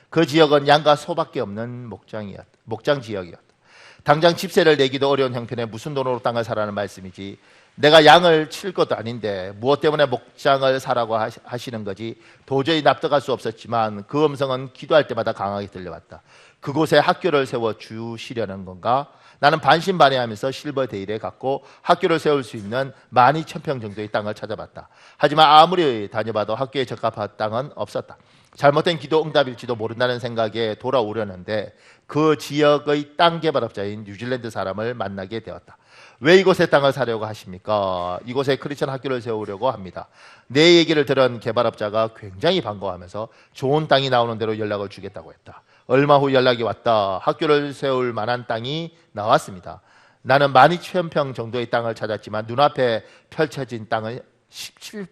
S1: 그 지역은 양과 소밖에 없는 목장 지역이었다. 당장 집세를 내기도 어려운 형편에 무슨 돈으로 땅을 사라는 말씀이지. 내가 양을 칠 것도 아닌데 무엇 때문에 목장을 사라고 하시는 거지. 도저히 납득할 수 없었지만 그 음성은 기도할 때마다 강하게 들려왔다. 그곳에 학교를 세워 주시려는 건가? 나는 반신반의하면서 실버데일에 갔고 학교를 세울 수 있는 12,000평 정도의 땅을 찾아봤다. 하지만 아무리 다녀봐도 학교에 적합한 땅은 없었다. 잘못된 기도 응답일지도 모른다는 생각에 돌아오려는데 그 지역의 땅 개발업자인 뉴질랜드 사람을 만나게 되었다. 왜 이곳에 땅을 사려고 하십니까? 이곳에 크리스천 학교를 세우려고 합니다. 내 얘기를 들은 개발업자가 굉장히 반가워하면서 좋은 땅이 나오는 대로 연락을 주겠다고 했다. 얼마 후 연락이 왔다. 학교를 세울 만한 땅이 나왔습니다. 나는 12,000평 정도의 땅을 찾았지만 눈앞에 펼쳐진 땅은 17만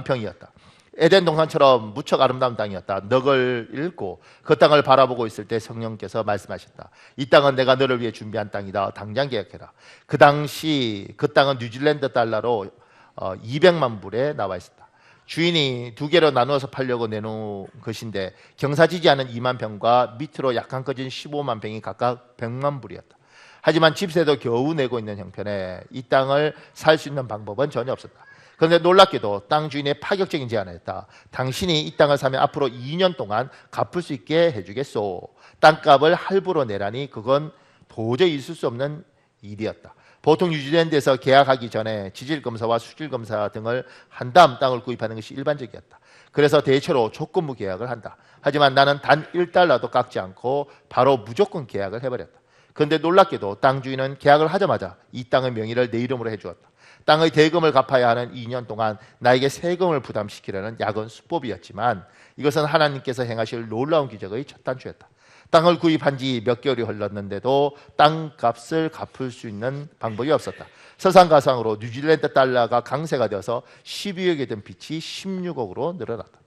S1: 평이었다. 에덴 동산처럼 무척 아름다운 땅이었다. 넉을 읽고 그 땅을 바라보고 있을 때 성령께서 말씀하셨다. 이 땅은 내가 너를 위해 준비한 땅이다. 당장 계약해라. 그 당시 그 땅은 뉴질랜드 달러로 200만 불에 나와 있었다. 주인이 두 개로 나누어서 팔려고 내놓은 것인데 경사지지 않은 2만 평과 밑으로 약간 꺼진 15만 평이 각각 100만 불이었다. 하지만 집세도 겨우 내고 있는 형편에 이 땅을 살 수 있는 방법은 전혀 없었다. 그런데 놀랍게도 땅 주인의 파격적인 제안을 했다. 당신이 이 땅을 사면 앞으로 2년 동안 갚을 수 있게 해주겠소. 땅값을 할부로 내라니 그건 도저히 있을 수 없는 일이었다. 보통 뉴질랜드에서 계약하기 전에 지질검사와 수질검사 등을 한 다음 땅을 구입하는 것이 일반적이었다. 그래서 대체로 조건부 계약을 한다. 하지만 나는 단 1달러도 깎지 않고 바로 무조건 계약을 해버렸다. 그런데 놀랍게도 땅 주인은 계약을 하자마자 이 땅의 명의를 내 이름으로 해주었다. 땅의 대금을 갚아야 하는 2년 동안 나에게 세금을 부담시키려는 야근 수법이었지만 이것은 하나님께서 행하실 놀라운 기적의 첫 단추였다. 땅을 구입한 지 몇 개월이 흘렀는데도 땅값을 갚을 수 있는 방법이 없었다. 서상가상으로 뉴질랜드 달러가 강세가 되어서 12억이 된 빚이 16억으로 늘어났다.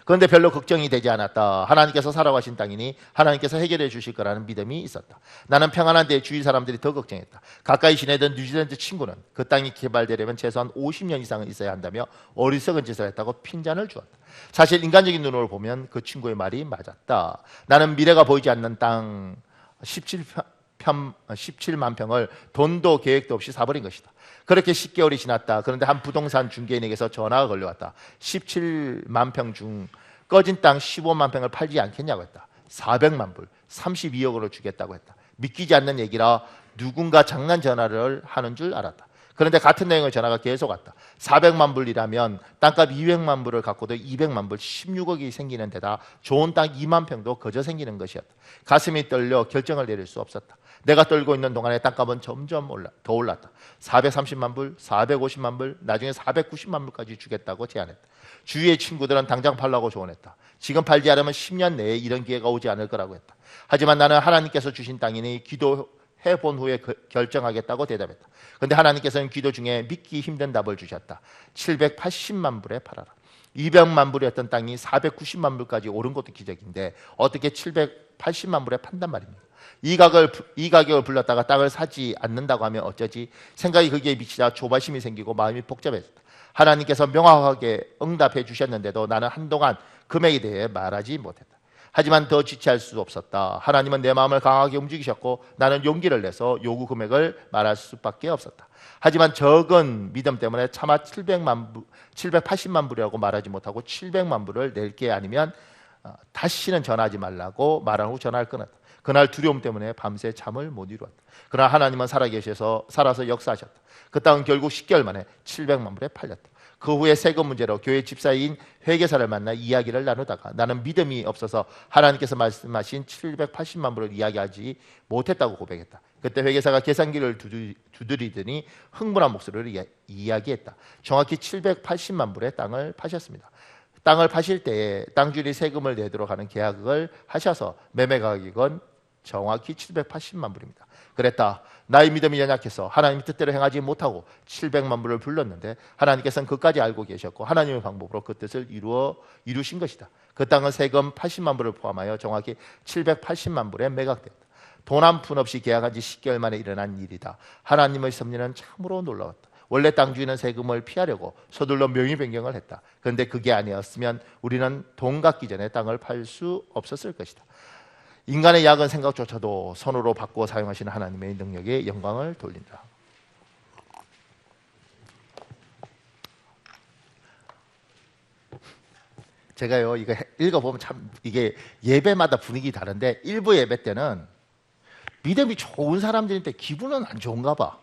S1: 그런데 별로 걱정이 되지 않았다. 하나님께서 사라고 하신 땅이니 하나님께서 해결해 주실 거라는 믿음이 있었다. 나는 평안한데 주위 사람들이 더 걱정했다. 가까이 지내던 뉴질랜드 친구는 그 땅이 개발되려면 최소한 50년 이상은 있어야 한다며 어리석은 짓을 했다고 핀잔을 주었다. 사실 인간적인 눈으로 보면 그 친구의 말이 맞았다. 나는 미래가 보이지 않는 땅 17만 평을 돈도 계획도 없이 사버린 것이다. 그렇게 10개월이 지났다. 그런데 한 부동산 중개인에게서 전화가 걸려왔다. 17만 평 중 꺼진 땅 15만 평을 팔지 않겠냐고 했다. 400만 불, 32억으로 주겠다고 했다. 믿기지 않는 얘기라 누군가 장난 전화를 하는 줄 알았다. 그런데 같은 내용의 전화가 계속 왔다. 400만 불이라면 땅값 200만 불을 갖고도 200만 불, 16억이 생기는 데다 좋은 땅 2만 평도 거저 생기는 것이었다. 가슴이 떨려 결정을 내릴 수 없었다. 내가 떨고 있는 동안에 땅값은 점점 더 올랐다. 430만 불, 450만 불, 나중에 490만 불까지 주겠다고 제안했다. 주위의 친구들은 당장 팔라고 조언했다. 지금 팔지 않으면 10년 내에 이런 기회가 오지 않을 거라고 했다. 하지만 나는 하나님께서 주신 땅이니 기도해본 후에 결정하겠다고 대답했다. 그런데 하나님께서는 기도 중에 믿기 힘든 답을 주셨다. 780만 불에 팔아라. 200만 불이었던 땅이 490만 불까지 오른 것도 기적인데 어떻게 780만 불에 판단 말입니까? 이 가격을 불렀다가 땅을 사지 않는다고 하면 어쩌지? 생각이 거기에 미치자 조바심이 생기고 마음이 복잡해졌다. 하나님께서 명확하게 응답해 주셨는데도 나는 한동안 금액에 대해 말하지 못했다. 하지만 더 지체할 수 없었다. 하나님은 내 마음을 강하게 움직이셨고 나는 용기를 내서 요구 금액을 말할 수밖에 없었다. 하지만 적은 믿음 때문에 차마 780만 불이라고 말하지 못하고 700만 불을 낼게 아니면 다시는 전화하지 말라고 말한 후 전화를 끊었다. 그날 두려움 때문에 밤새 잠을 못 이루었다. 그러나 하나님은 살아서 역사하셨다. 그 땅은 결국 10개월 만에 700만 불에 팔렸다. 그 후에 세금 문제로 교회 집사인 회계사를 만나 이야기를 나누다가 나는 믿음이 없어서 하나님께서 말씀하신 780만 불을 이야기하지 못했다고 고백했다. 그때 회계사가 계산기를 두드리더니 흥분한 목소리로 이야기했다. 정확히 780만 불의 땅을 파셨습니다. 땅을 파실 때에 땅주인이 세금을 내도록 하는 계약을 하셔서 매매 가격은 정확히 780만 불입니다. 그랬다. 나의 믿음이 연약해서 하나님 뜻대로 행하지 못하고 700만 불을 불렀는데 하나님께서는 그까지 알고 계셨고 하나님의 방법으로 그 뜻을 이루신 것이다. 그 땅은 세금 80만 불을 포함하여 정확히 780만 불에 매각됐다. 돈 한 푼 없이 계약한 지 10개월 만에 일어난 일이다. 하나님의 섭리는 참으로 놀라웠다. 원래 땅 주인은 세금을 피하려고 서둘러 명의 변경을 했다. 그런데 그게 아니었으면 우리는 돈 갚기 전에 땅을 팔 수 없었을 것이다. 인간의 작은 생각조차도 손으로 바꾸어 사용하시는 하나님의 능력에 영광을 돌린다. 제가요 이거 읽어보면 참 이게 예배마다 분위기 다른데 일부 예배 때는 믿음이 좋은 사람들인데 기분은 안 좋은가 봐.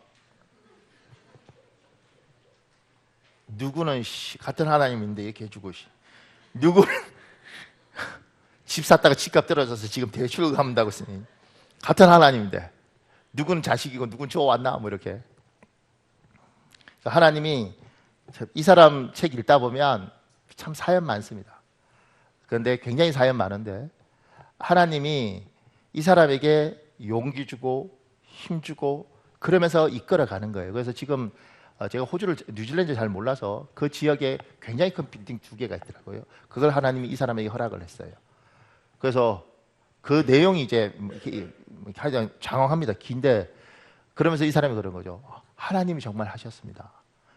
S1: 누구는 같은 하나님인데 이렇게 해주고 누구는 집 샀다가 집값 떨어져서 지금 대출을 갚는다고 했으니 같은 하나님인데 누구는 자식이고 누구는 좋아왔나 뭐 이렇게. 하나님이 이 사람 책 읽다 보면 참 사연 많습니다. 그런데 굉장히 사연 많은데 하나님이 이 사람에게 용기 주고 힘 주고 그러면서 이끌어 가는 거예요. 그래서 지금 제가 뉴질랜드 잘 몰라서 그 지역에 굉장히 큰 빌딩 2개가 있더라고요. 그걸 하나님이 이 사람에게 허락을 했어요. 그래서 그 내용이 이제 가장 장황합니다. 긴데 그러면서 이 사람이 그런 거죠. 하나님이 정말 하셨습니다.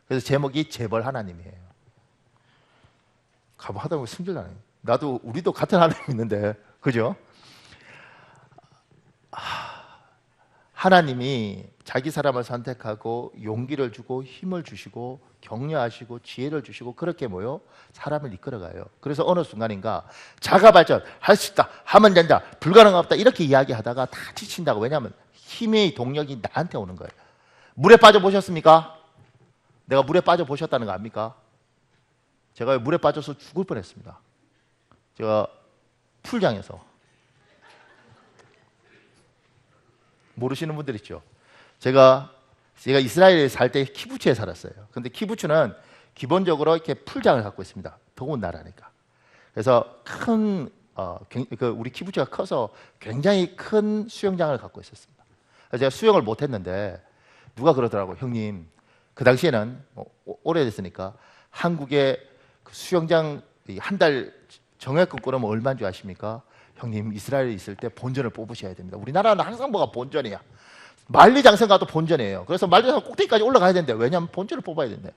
S1: 그래서 제목이 재벌 하나님이에요. 가보 하다 보면 승질나네. 우리도 같은 하나님 있는데 그죠? 하나님이 자기 사람을 선택하고 용기를 주고 힘을 주시고 격려하시고 지혜를 주시고 그렇게 사람을 이끌어가요. 그래서 어느 순간인가 자가 발전 할 수 있다 하면 된다 불가능한 없다 이렇게 이야기하다가 다 지친다고. 왜냐하면 힘의 동력이 나한테 오는 거예요. 물에 빠져 보셨습니까? 내가 물에 빠져 보셨다는 거 압니까? 제가 물에 빠져서 죽을 뻔했습니다. 제가 풀장에서 모르시는 분들 있죠. 제가 이스라엘에 살 때 키부츠에 살았어요. 근데 키부츠는 기본적으로 이렇게 풀장을 갖고 있습니다. 더운 나라니까. 그래서 우리 키부츠가 커서 굉장히 큰 수영장을 갖고 있었습니다. 그래서 제가 수영을 못 했는데 누가 그러더라고요. 형님, 그 당시에는 오래됐으니까 한국에 그 수영장 한 달 정액금 끊으면 얼마인 줄 아십니까? 형님, 이스라엘에 있을 때 본전을 뽑으셔야 됩니다. 우리나라는 항상 뭐가 본전이야. 만리장성 가도 본전이에요. 그래서 만리장성 꼭대기까지 올라가야 되는데 왜냐하면 본전을 뽑아야 된대.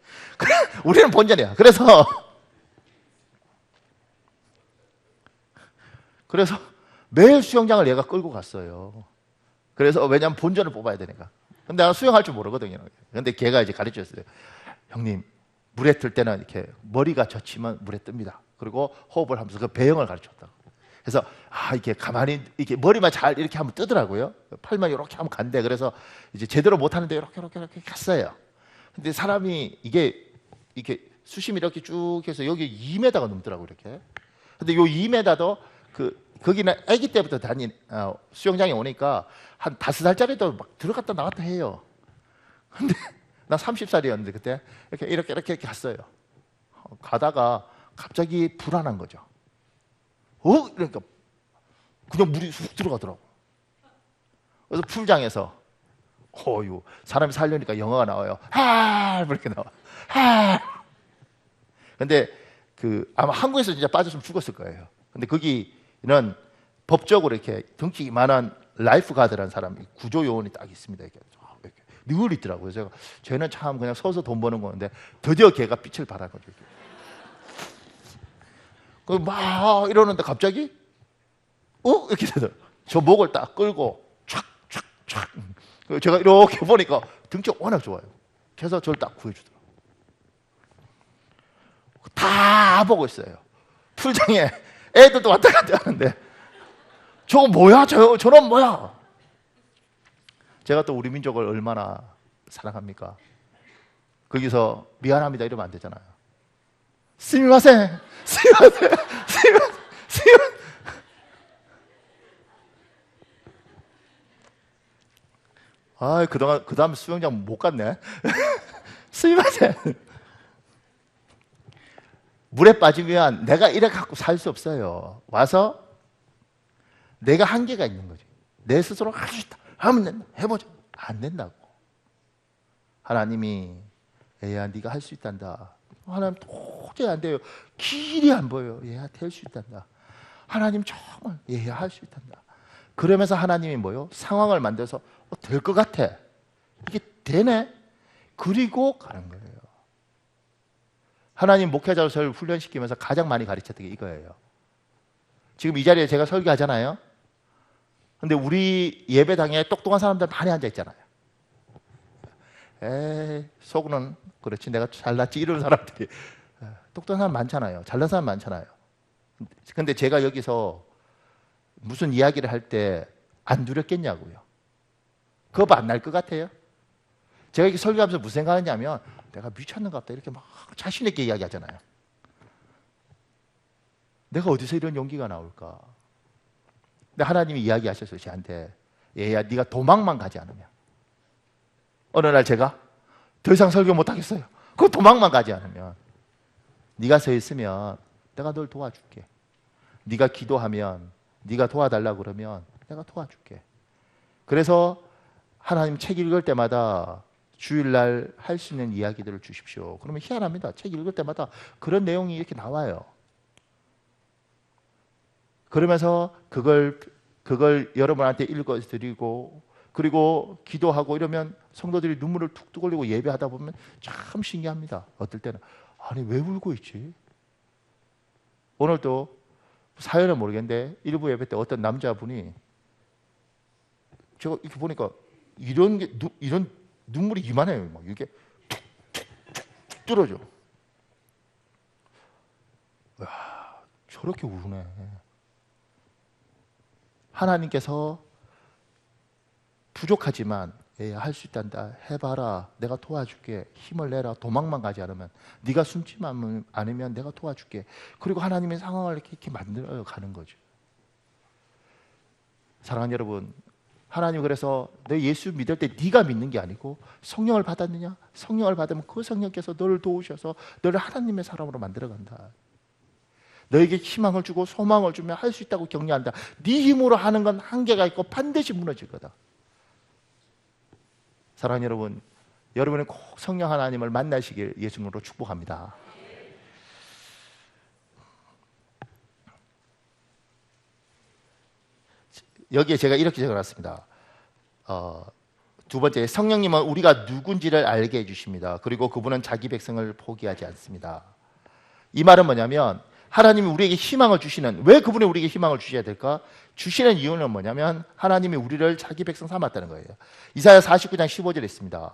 S1: 우리는 본전이야. 그래서 매일 수영장을 얘가 끌고 갔어요. 그래서 왜냐하면 본전을 뽑아야 되니까. 근데 나는 수영할 줄 모르거든요. 근데 걔가 이제 가르쳐줬어요. 형님, 물에 뜰 때는 이렇게 머리가 젖히면 물에 뜹니다. 그리고 호흡을 하면서 그 배영을 가르쳤다고. 그래서 이렇게 가만히 이렇게 머리만 잘 이렇게 하면 뜨더라고요. 팔만 이렇게 하면 간대. 그래서 이제 제대로 못 하는데 이렇게 갔어요. 근데 사람이 이렇게 수심이 이렇게 쭉 해서 여기 2m가 넘더라고요, 이렇게. 근데 요 2m도 거기는 아기 때부터 수영장에 오니까 한 5살짜리도 막 들어갔다 나갔다 해요. 근데 나 30살이었는데 그때 이렇게 갔어요. 가다가 갑자기 불안한 거죠. 그러니까 그냥 물이 쑥 들어가더라고. 그래서 풀장에서 사람이 살려니까 영어가 나와요. 이렇게 나와. 근데 아마 한국에서 진짜 빠졌으면 죽었을 거예요. 근데 거기는 법적으로 이렇게 덩치 이만한 라이프 가드라는 사람, 구조 요원이 딱 있습니다. 이렇게 늘 있더라고요. 제가 쟤는 참 그냥 서서 돈 버는 건데 드디어 걔가 빛을 발하거든요. 막 이러는데 갑자기 이렇게 되더라고요. 저 목을 딱 끌고 촥 제가 이렇게 보니까 등치가 워낙 좋아요. 그래서 저를 딱 구해주더라고요. 다 보고 있어요. 풀장에 애들도 왔다 갔다 하는데 저거 뭐야? 저런 뭐야? 제가 또 우리 민족을 얼마나 사랑합니까? 거기서 미안합니다 이러면 안 되잖아요. 스미마셍, 스미마셍, 스미마셍. 아, 그동안 그 다음 수영장 못 갔네. 스미마셍. 물에 빠지면 내가 이래 갖고 살 수 없어요. 와서 내가 한계가 있는 거지. 내 스스로 할 수 있다 하면 된다. 해보자. 안 된다고. 하나님이 얘야 네가 할 수 있단다. 하나님 도저히 안 돼요. 길이 안 보여요. 얘야 될 수 있단다. 하나님 정말 얘야 할 수 있단다. 그러면서 하나님이 뭐요? 상황을 만들어서 될 것 같아. 이게 되네. 그리고 가는 거예요. 하나님 목회자로 저를 훈련시키면서 가장 많이 가르쳤던 게 이거예요. 지금 이 자리에 제가 설교하잖아요. 근데 우리 예배당에 똑똑한 사람들 많이 앉아 있잖아요. 에이, 속은 그렇지 내가 잘났지 이런 사람들이. 똑똑한 사람 많잖아요. 잘난 사람 많잖아요. 근데 제가 여기서 무슨 이야기를 할 때 안 두렵겠냐고요. 겁 안 날 것 같아요? 제가 이렇게 설교하면서 무슨 생각하냐면 내가 미쳤는가 보다 이렇게 막 자신 있게 이야기하잖아요. 내가 어디서 이런 용기가 나올까? 근데 하나님이 이야기하셨어요. 저한테. 얘야 네가 도망만 가지 않으면. 어느 날 제가 더 이상 설교 못하겠어요. 그 도망만 가지 않으면. 네가 서 있으면 내가 널 도와줄게. 네가 기도하면 네가 도와달라고 그러면 내가 도와줄게. 그래서 하나님 책 읽을 때마다 주일날 할 수 있는 이야기들을 주십시오. 그러면 희한합니다. 책 읽을 때마다 그런 내용이 이렇게 나와요. 그러면서 그걸 여러분한테 읽어드리고 그리고 기도하고 이러면 성도들이 눈물을 툭툭 흘리고 예배하다 보면 참 신기합니다. 어떨 때는 아니 왜 울고 있지? 오늘도 사연은 모르겠는데 일부 예배 때 어떤 남자분이 제가 이렇게 보니까 이런 눈물이 이만해요. 막 이게 툭툭툭툭 떨어져. 와, 저렇게 우네. 하나님께서 부족하지만 할 수 있단다. 해봐라. 내가 도와줄게. 힘을 내라. 도망만 가지 않으면 네가 숨지만 않으면 내가 도와줄게. 그리고 하나님의 상황을 이렇게 만들어 가는 거죠. 사랑하는 여러분, 하나님 그래서 너 예수 믿을 때 네가 믿는 게 아니고 성령을 받았느냐? 성령을 받으면 그 성령께서 너를 도우셔서 너를 하나님의 사람으로 만들어 간다. 너에게 희망을 주고 소망을 주며 할 수 있다고 격려한다. 네 힘으로 하는 건 한계가 있고 반드시 무너질 거다. 사랑하는 여러분, 여러분은 꼭 성령 하나님을 만나시길 예수님으로 축복합니다. 여기에 제가 이렇게 적어놨습니다. 두 번째, 성령님은 우리가 누군지를 알게 해주십니다. 그리고 그분은 자기 백성을 포기하지 않습니다. 이 말은 뭐냐면 하나님이 우리에게 희망을 주시는, 왜 그분이 우리에게 희망을 주셔야 될까? 주시는 이유는 뭐냐면 하나님이 우리를 자기 백성 삼았다는 거예요. 이사야 49장 15절에 있습니다.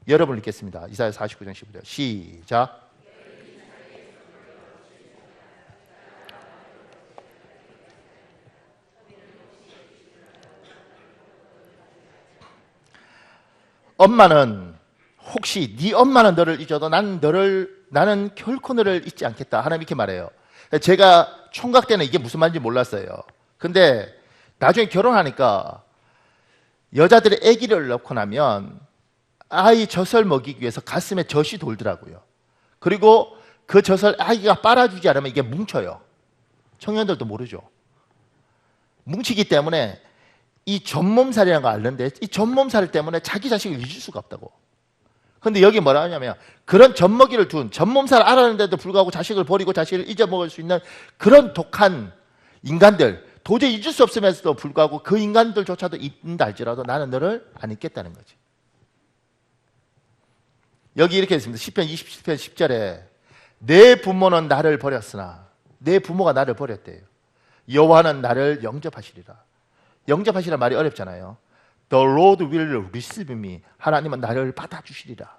S1: 여러분 읽겠습니다. 이사야 49장 15절 시작. 엄마는 혹시 네 엄마는 너를 잊어도 나는 결코 너를 잊지 않겠다. 하나님 이렇게 말해요. 제가 총각 때는 이게 무슨 말인지 몰랐어요. 근데 나중에 결혼하니까 여자들이 아기를 낳고 나면 아이 젖을 먹이기 위해서 가슴에 젖이 돌더라고요. 그리고 그 젖을 아기가 빨아주지 않으면 이게 뭉쳐요. 청년들도 모르죠. 뭉치기 때문에 이 젖몸살이라는 거 앓는데 이 젖몸살 때문에 자기 자식을 잊을 수가 없다고. 근데 여기 뭐라 하냐면 그런 젖먹이를 둔 젖몸살 알았는데도 불구하고 자식을 버리고 자식을 잊어먹을 수 있는 그런 독한 인간들, 도저히 잊을 수 없음에도 불구하고 그 인간들조차도 잊는다 할지라도 나는 너를 안 잊겠다는 거지. 여기 이렇게 있습니다. 시편 27편 10절에 내 부모는 나를 버렸으나 내 부모가 나를 버렸대요. 여호와는 나를 영접하시리라. 영접하시란 말이 어렵잖아요. The Lord will receive me. 하나님은 나를 받아주시리라.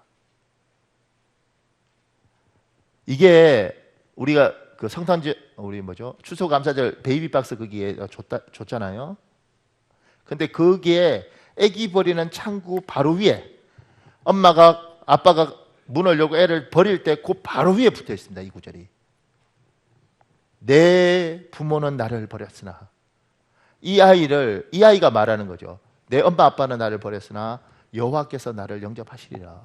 S1: 이게 우리가 그 성탄절 우리 추수감사절 베이비박스 거기에 줬잖아요. 근데 거기에 아기 버리는 창구 바로 위에 엄마가 아빠가 문을 열고 애를 버릴 때 그 바로 위에 붙어 있습니다. 이 구절이. 내 부모는 나를 버렸으나, 이 아이가 말하는 거죠. 내 엄마 아빠는 나를 버렸으나 여호와께서 나를 영접하시리라.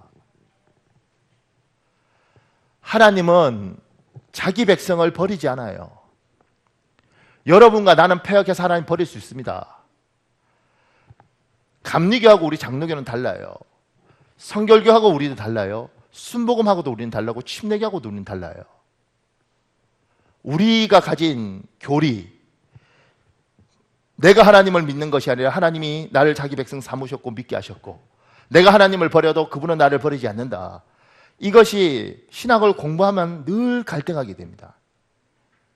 S1: 하나님은 자기 백성을 버리지 않아요. 여러분과 나는 패역해서 하나님 버릴 수 있습니다. 감리교하고 우리 장로교는 달라요. 성결교하고 우리는 달라요. 순복음하고도 우리는 달라고, 침례교하고도 우리는 달라요. 우리가 가진 교리, 내가 하나님을 믿는 것이 아니라 하나님이 나를 자기 백성 삼으셨고 믿게 하셨고, 내가 하나님을 버려도 그분은 나를 버리지 않는다. 이것이 신학을 공부하면 늘 갈등하게 됩니다.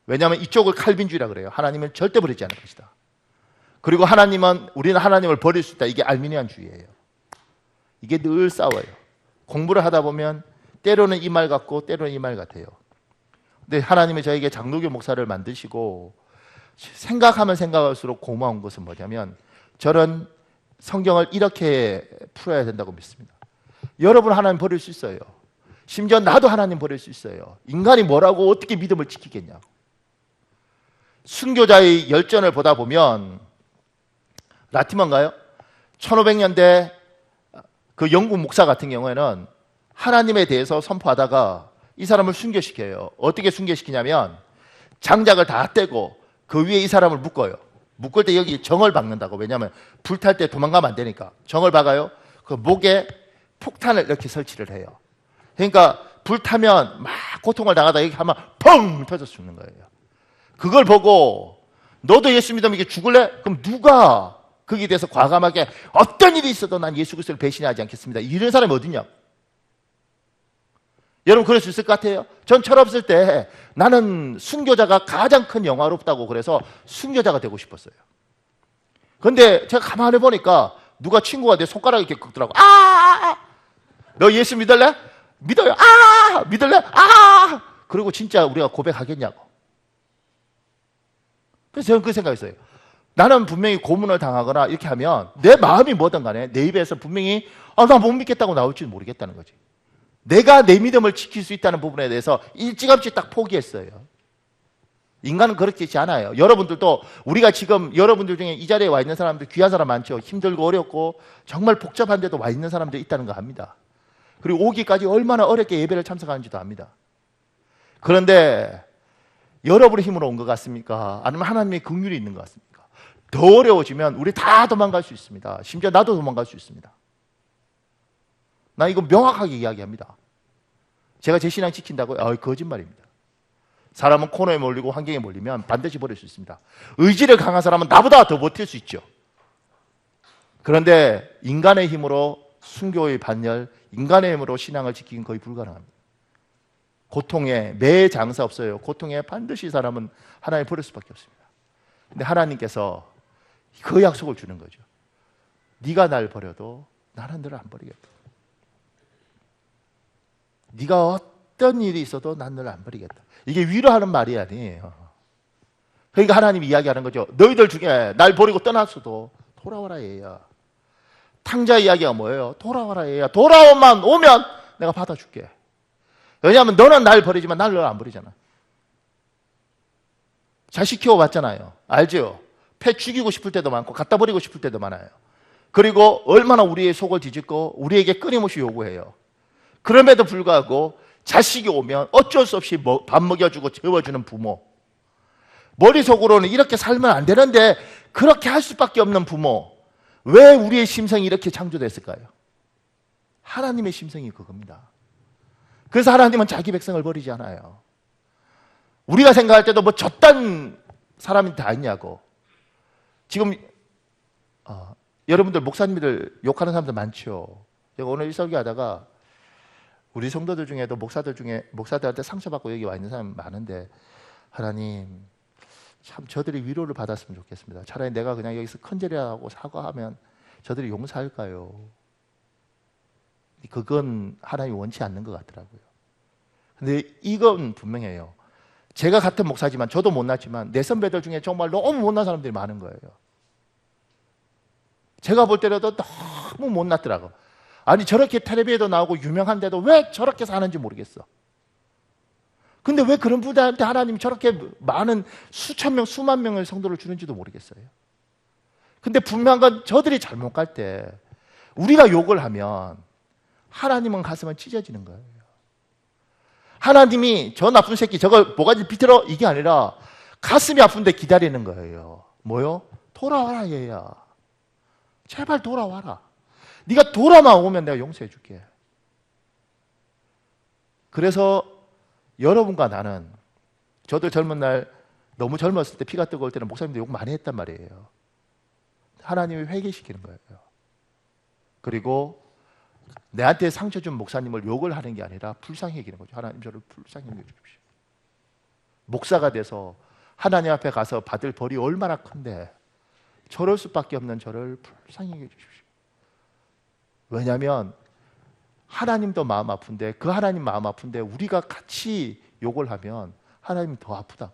S1: 왜냐하면 이쪽을 칼빈주의라 그래요. 하나님은 절대 버리지 않을 것이다. 그리고 우리는 하나님을 버릴 수 있다. 이게 알미니안주의예요. 이게 늘 싸워요. 공부를 하다 보면 때로는 이 말 같고 때로는 이 말 같아요. 근데 하나님이 저에게 장로교 목사를 만드시고 생각하면 생각할수록 고마운 것은 뭐냐면, 저는 성경을 이렇게 풀어야 된다고 믿습니다. 여러분 하나님 버릴 수 있어요. 심지어 나도 하나님 버릴 수 있어요. 인간이 뭐라고 어떻게 믿음을 지키겠냐고. 순교자의 열전을 보다 보면, 라티머인가요? 1500년대 그 영국 목사 같은 경우에는 하나님에 대해서 선포하다가 이 사람을 순교시켜요. 어떻게 순교시키냐면 장작을 다 떼고 그 위에 이 사람을 묶어요. 묶을 때 여기 정을 박는다고. 왜냐하면 불탈 때 도망가면 안 되니까 정을 박아요. 그 목에 폭탄을 이렇게 설치를 해요. 그러니까 불타면 막 고통을 당하다 여기 하면 펑 터져 죽는 거예요. 그걸 보고 너도 예수 믿으면 이게 죽을래? 그럼 누가 거기에 대해서 과감하게 어떤 일이 있어도 난 예수 그리스도를 배신하지 않겠습니다, 이런 사람이 어딨냐? 여러분 그럴 수 있을 것 같아요? 전 철없을 때 나는 순교자가 가장 큰 영화롭다고 그래서 순교자가 되고 싶었어요. 그런데 제가 가만히 보니까 누가 친구가 내 손가락 이렇게 긁더라고. 너 예수 믿을래? 믿어요. 믿을래? 그리고 진짜 우리가 고백하겠냐고. 그래서 저는 그 생각했어요. 나는 분명히 고문을 당하거나 이렇게 하면 내 마음이 뭐든 간에 내 입에서 분명히 나 못 믿겠다고 나올지는 모르겠다는 거지. 내가 내 믿음을 지킬 수 있다는 부분에 대해서 일찌감치 딱 포기했어요. 인간은 그렇지 않아요. 여러분들도, 우리가 지금 여러분들 중에 이 자리에 와 있는 사람들 귀한 사람 많죠. 힘들고 어렵고 정말 복잡한데도 와 있는 사람들이 있다는 거 압니다. 그리고 오기까지 얼마나 어렵게 예배를 참석하는지도 압니다. 그런데 여러분의 힘으로 온 것 같습니까? 아니면 하나님의 긍휼이 있는 것 같습니까? 더 어려워지면 우리 다 도망갈 수 있습니다. 심지어 나도 도망갈 수 있습니다. 나 이거 명확하게 이야기합니다. 제가 제 신앙 지킨다고요? 거짓말입니다. 사람은 코너에 몰리고 환경에 몰리면 반드시 버릴 수 있습니다. 의지를 강한 사람은 나보다 더 버틸 수 있죠. 그런데 인간의 힘으로 순교의 반열, 인간의 힘으로 신앙을 지키긴 거의 불가능합니다. 고통에 매 장사 없어요. 고통에 반드시 사람은 하나님 버릴 수밖에 없습니다. 근데 하나님께서 그 약속을 주는 거죠. 네가 날 버려도 나는 너를 안 버리겠다. 네가 어떤 일이 있어도 난 너를 안 버리겠다. 이게 위로하는 말이 아니에요. 그러니까 하나님이 이야기하는 거죠. 너희들 중에 날 버리고 떠났어도 돌아와라 얘야. 탕자 이야기가 뭐예요? 돌아와라 얘야. 오면 내가 받아줄게. 왜냐하면 너는 날 버리지만 날 안 버리잖아. 자식 키워봤잖아요. 알죠? 폐 죽이고 싶을 때도 많고 갖다 버리고 싶을 때도 많아요. 그리고 얼마나 우리의 속을 뒤집고 우리에게 끊임없이 요구해요. 그럼에도 불구하고 자식이 오면 어쩔 수 없이 밥 먹여주고 재워주는 부모, 머릿속으로는 이렇게 살면 안 되는데 그렇게 할 수밖에 없는 부모, 왜 우리의 심성이 이렇게 창조됐을까요? 하나님의 심성이 그겁니다. 그래서 하나님은 자기 백성을 버리지 않아요. 우리가 생각할 때도 뭐 저딴 사람이 다 있냐고. 지금 여러분들 목사님들 욕하는 사람들 많죠. 제가 오늘 설교하다가 우리 성도들 중에도 목사들한테 상처받고 여기 와 있는 사람 많은데, 하나님 참 저들이 위로를 받았으면 좋겠습니다. 차라리 내가 그냥 여기서 큰절이라고 사과하면 저들이 용서할까요? 그건 하나님이 원치 않는 것 같더라고요. 근데 이건 분명해요. 제가 같은 목사지만 저도 못났지만 내 선배들 중에 정말 너무 못난 사람들이 많은 거예요. 제가 볼 때라도 너무 못났더라고. 아니 저렇게 텔레비에도 나오고 유명한데도 왜 저렇게 사는지 모르겠어. 근데 왜 그런 분들한테 하나님이 저렇게 많은 수천 명, 수만 명의 성도를 주는지도 모르겠어요. 근데 분명한 건 저들이 잘못 갈 때 우리가 욕을 하면 하나님은 가슴은 찢어지는 거예요. 하나님이 저 나쁜 새끼 저걸 뭐가지 비틀어 이게 아니라 가슴이 아픈데 기다리는 거예요. 뭐요? 돌아와라 얘야. 제발 돌아와라. 네가 돌아만 오면 내가 용서해 줄게. 그래서 여러분과 나는, 저도 젊은 날 너무 젊었을 때 피가 뜨거울 때는 목사님들 욕 많이 했단 말이에요. 하나님이 회개시키는 거예요. 그리고 내한테 상처 준 목사님을 욕을 하는 게 아니라 불쌍히 여기는 거죠. 하나님 저를 불쌍히 여겨주십시오. 목사가 돼서 하나님 앞에 가서 받을 벌이 얼마나 큰데 저럴 수밖에 없는 저를 불쌍히 여겨주십시오. 왜냐하면 하나님도 마음 아픈데, 그 하나님 마음 아픈데 우리가 같이 욕을 하면 하나님 더 아프다고.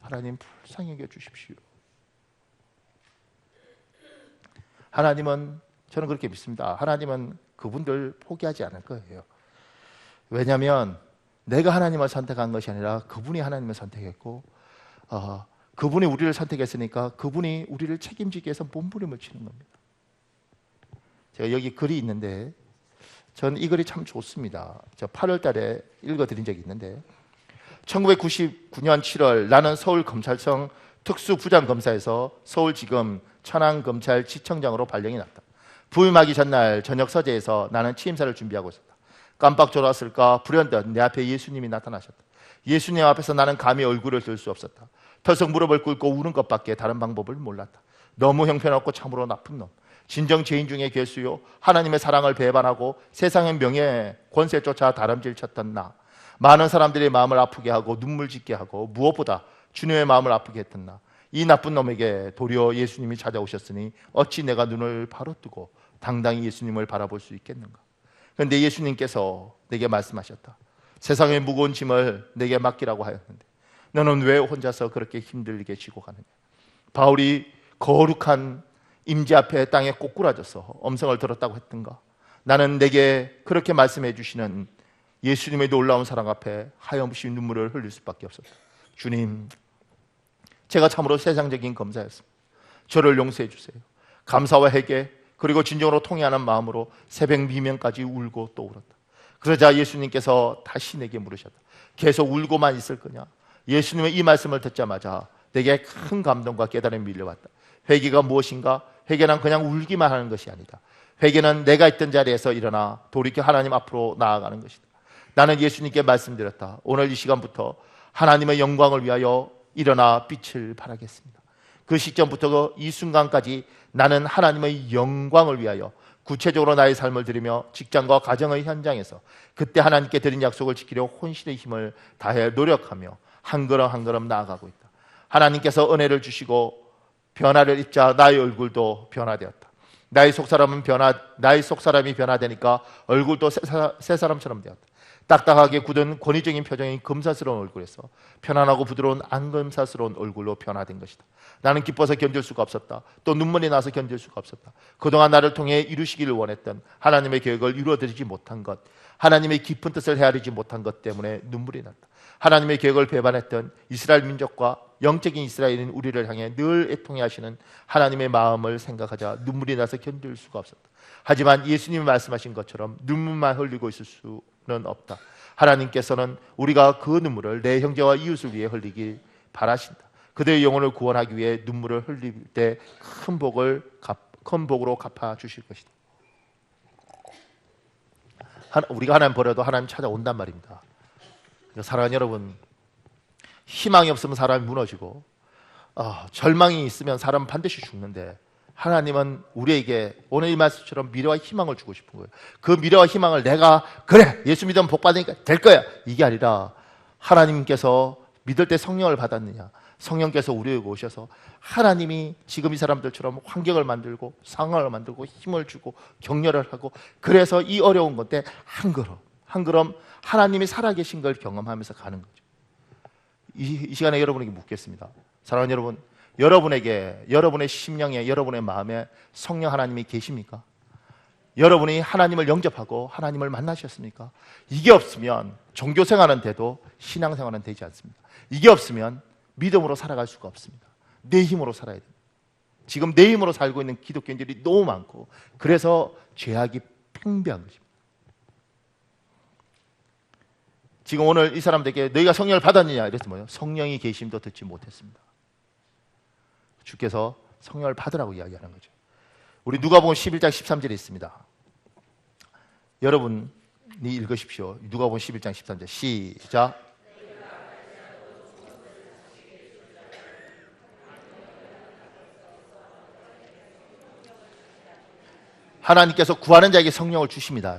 S1: 하나님 불쌍히 여겨주십시오. 하나님은, 저는 그렇게 믿습니다. 하나님은 그분들 포기하지 않을 거예요. 왜냐하면 내가 하나님을 선택한 것이 아니라 그분이 하나님을 선택했고, 그분이 우리를 선택했으니까 그분이 우리를 책임지기 위해서 몸부림을 치는 겁니다. 제가 여기 글이 있는데 저는 이 글이 참 좋습니다. 저 8월 달에 읽어드린 적이 있는데, 1999년 7월 나는 서울검찰청 특수부장검사에서 서울지검 천안검찰지청장으로 발령이 났다. 부임하기 전날 저녁 서재에서 나는 취임사를 준비하고 있었다. 깜빡 졸았을까 불현듯 내 앞에 예수님이 나타나셨다. 예수님 앞에서 나는 감히 얼굴을 들 수 없었다. 털썩 무릎을 꿇고 우는 것밖에 다른 방법을 몰랐다. 너무 형편없고 참으로 나쁜 놈, 진정 죄인 중에 괴수요, 하나님의 사랑을 배반하고 세상의 명예 권세 쫓아 다름질 쳤던 나, 많은 사람들의 마음을 아프게 하고 눈물 짓게 하고 무엇보다 주님의 마음을 아프게 했던 나, 이 나쁜 놈에게 도리어 예수님이 찾아오셨으니 어찌 내가 눈을 바로 뜨고 당당히 예수님을 바라볼 수 있겠는가. 그런데 예수님께서 내게 말씀하셨다. 세상의 무거운 짐을 내게 맡기라고 하였는데 너는 왜 혼자서 그렇게 힘들게 지고 가느냐. 바울이 거룩한 임재 앞에 땅에 꼬꾸라져서 엄성을 들었다고 했던가. 나는 내게 그렇게 말씀해 주시는 예수님의 놀라운 사랑 앞에 하염없이 눈물을 흘릴 수밖에 없었다. 주님, 제가 참으로 세상적인 검사였습니다. 저를 용서해 주세요. 감사와 회개 그리고 진정으로 통회하는 마음으로 새벽 미명까지 울고 또 울었다. 그러자 예수님께서 다시 내게 물으셨다. 계속 울고만 있을 거냐? 예수님의 이 말씀을 듣자마자 내게 큰 감동과 깨달음이 밀려왔다. 회개가 무엇인가? 회개는 그냥 울기만 하는 것이 아니다. 회개는 내가 있던 자리에서 일어나 돌이켜 하나님 앞으로 나아가는 것이다. 나는 예수님께 말씀드렸다. 오늘 이 시간부터 하나님의 영광을 위하여 일어나 빛을 발하겠습니다. 그 시점부터 이 순간까지 나는 하나님의 영광을 위하여 구체적으로 나의 삶을 드리며 직장과 가정의 현장에서 그때 하나님께 드린 약속을 지키려 혼신의 힘을 다해 노력하며 한 걸음 한 걸음 나아가고 있다. 하나님께서 은혜를 주시고 변화를 입자 나의 얼굴도 변화되었다. 나의 속사람이 변화되니까 얼굴도 새 사람처럼 되었다. 딱딱하게 굳은 권위적인 표정이 금사스러운 얼굴에서 편안하고 부드러운 안금사스러운 얼굴로 변화된 것이다. 나는 기뻐서 견딜 수가 없었다. 또 눈물이 나서 견딜 수가 없었다. 그동안 나를 통해 이루시기를 원했던 하나님의 계획을 이루어드리지 못한 것, 하나님의 깊은 뜻을 헤아리지 못한 것 때문에 눈물이 났다. 하나님의 계획을 배반했던 이스라엘 민족과 영적인 이스라엘인 우리를 향해 늘 애통해 하시는 하나님의 마음을 생각하자 눈물이 나서 견딜 수가 없었다. 하지만 예수님이 말씀하신 것처럼 눈물만 흘리고 있을 수는 없다. 하나님께서는 우리가 그 눈물을 내 형제와 이웃을 위해 흘리길 바라신다. 그들의 영혼을 구원하기 위해 눈물을 흘릴 때 큰 복으로 갚아 주실 것이다. 우리가 하나님 버려도 하나님 찾아온단 말입니다. 사랑하는 여러분, 희망이 없으면 사람이 무너지고 절망이 있으면 사람은 반드시 죽는데, 하나님은 우리에게 오늘 이 말씀처럼 미래와 희망을 주고 싶은 거예요. 그 미래와 희망을 내가 그래 예수 믿으면 복 받으니까 될 거야 이게 아니라, 하나님께서 믿을 때 성령을 받았느냐, 성령께서 우리에게 오셔서 하나님이 지금 이 사람들처럼 환경을 만들고 상황을 만들고 힘을 주고 격려를 하고, 그래서 이 어려운 건데 한 걸음 한 걸음 하나님이 살아계신 걸 경험하면서 가는 거죠. 이 시간에 여러분에게 묻겠습니다. 사랑하는 여러분, 여러분에게, 여러분의 심령에, 여러분의 마음에 성령 하나님이 계십니까? 여러분이 하나님을 영접하고 하나님을 만나셨습니까? 이게 없으면 종교 생활은 돼도 신앙 생활은 되지 않습니다. 이게 없으면 믿음으로 살아갈 수가 없습니다. 내 힘으로 살아야 됩니다. 지금 내 힘으로 살고 있는 기독교인들이 너무 많고 그래서 죄악이 팽배한 것입니다. 지금 오늘 이 사람들에게 너희가 성령을 받았느냐 이랬을 뭐예요? 성령이 계심도 듣지 못했습니다. 주께서 성령을 받으라고 이야기하는 거죠. 우리 누가복음 11장 13절에 있습니다. 여러분이 읽으십시오. 누가복음 11장 13절 시작. 하나님께서 구하는 자에게 성령을 주십니다.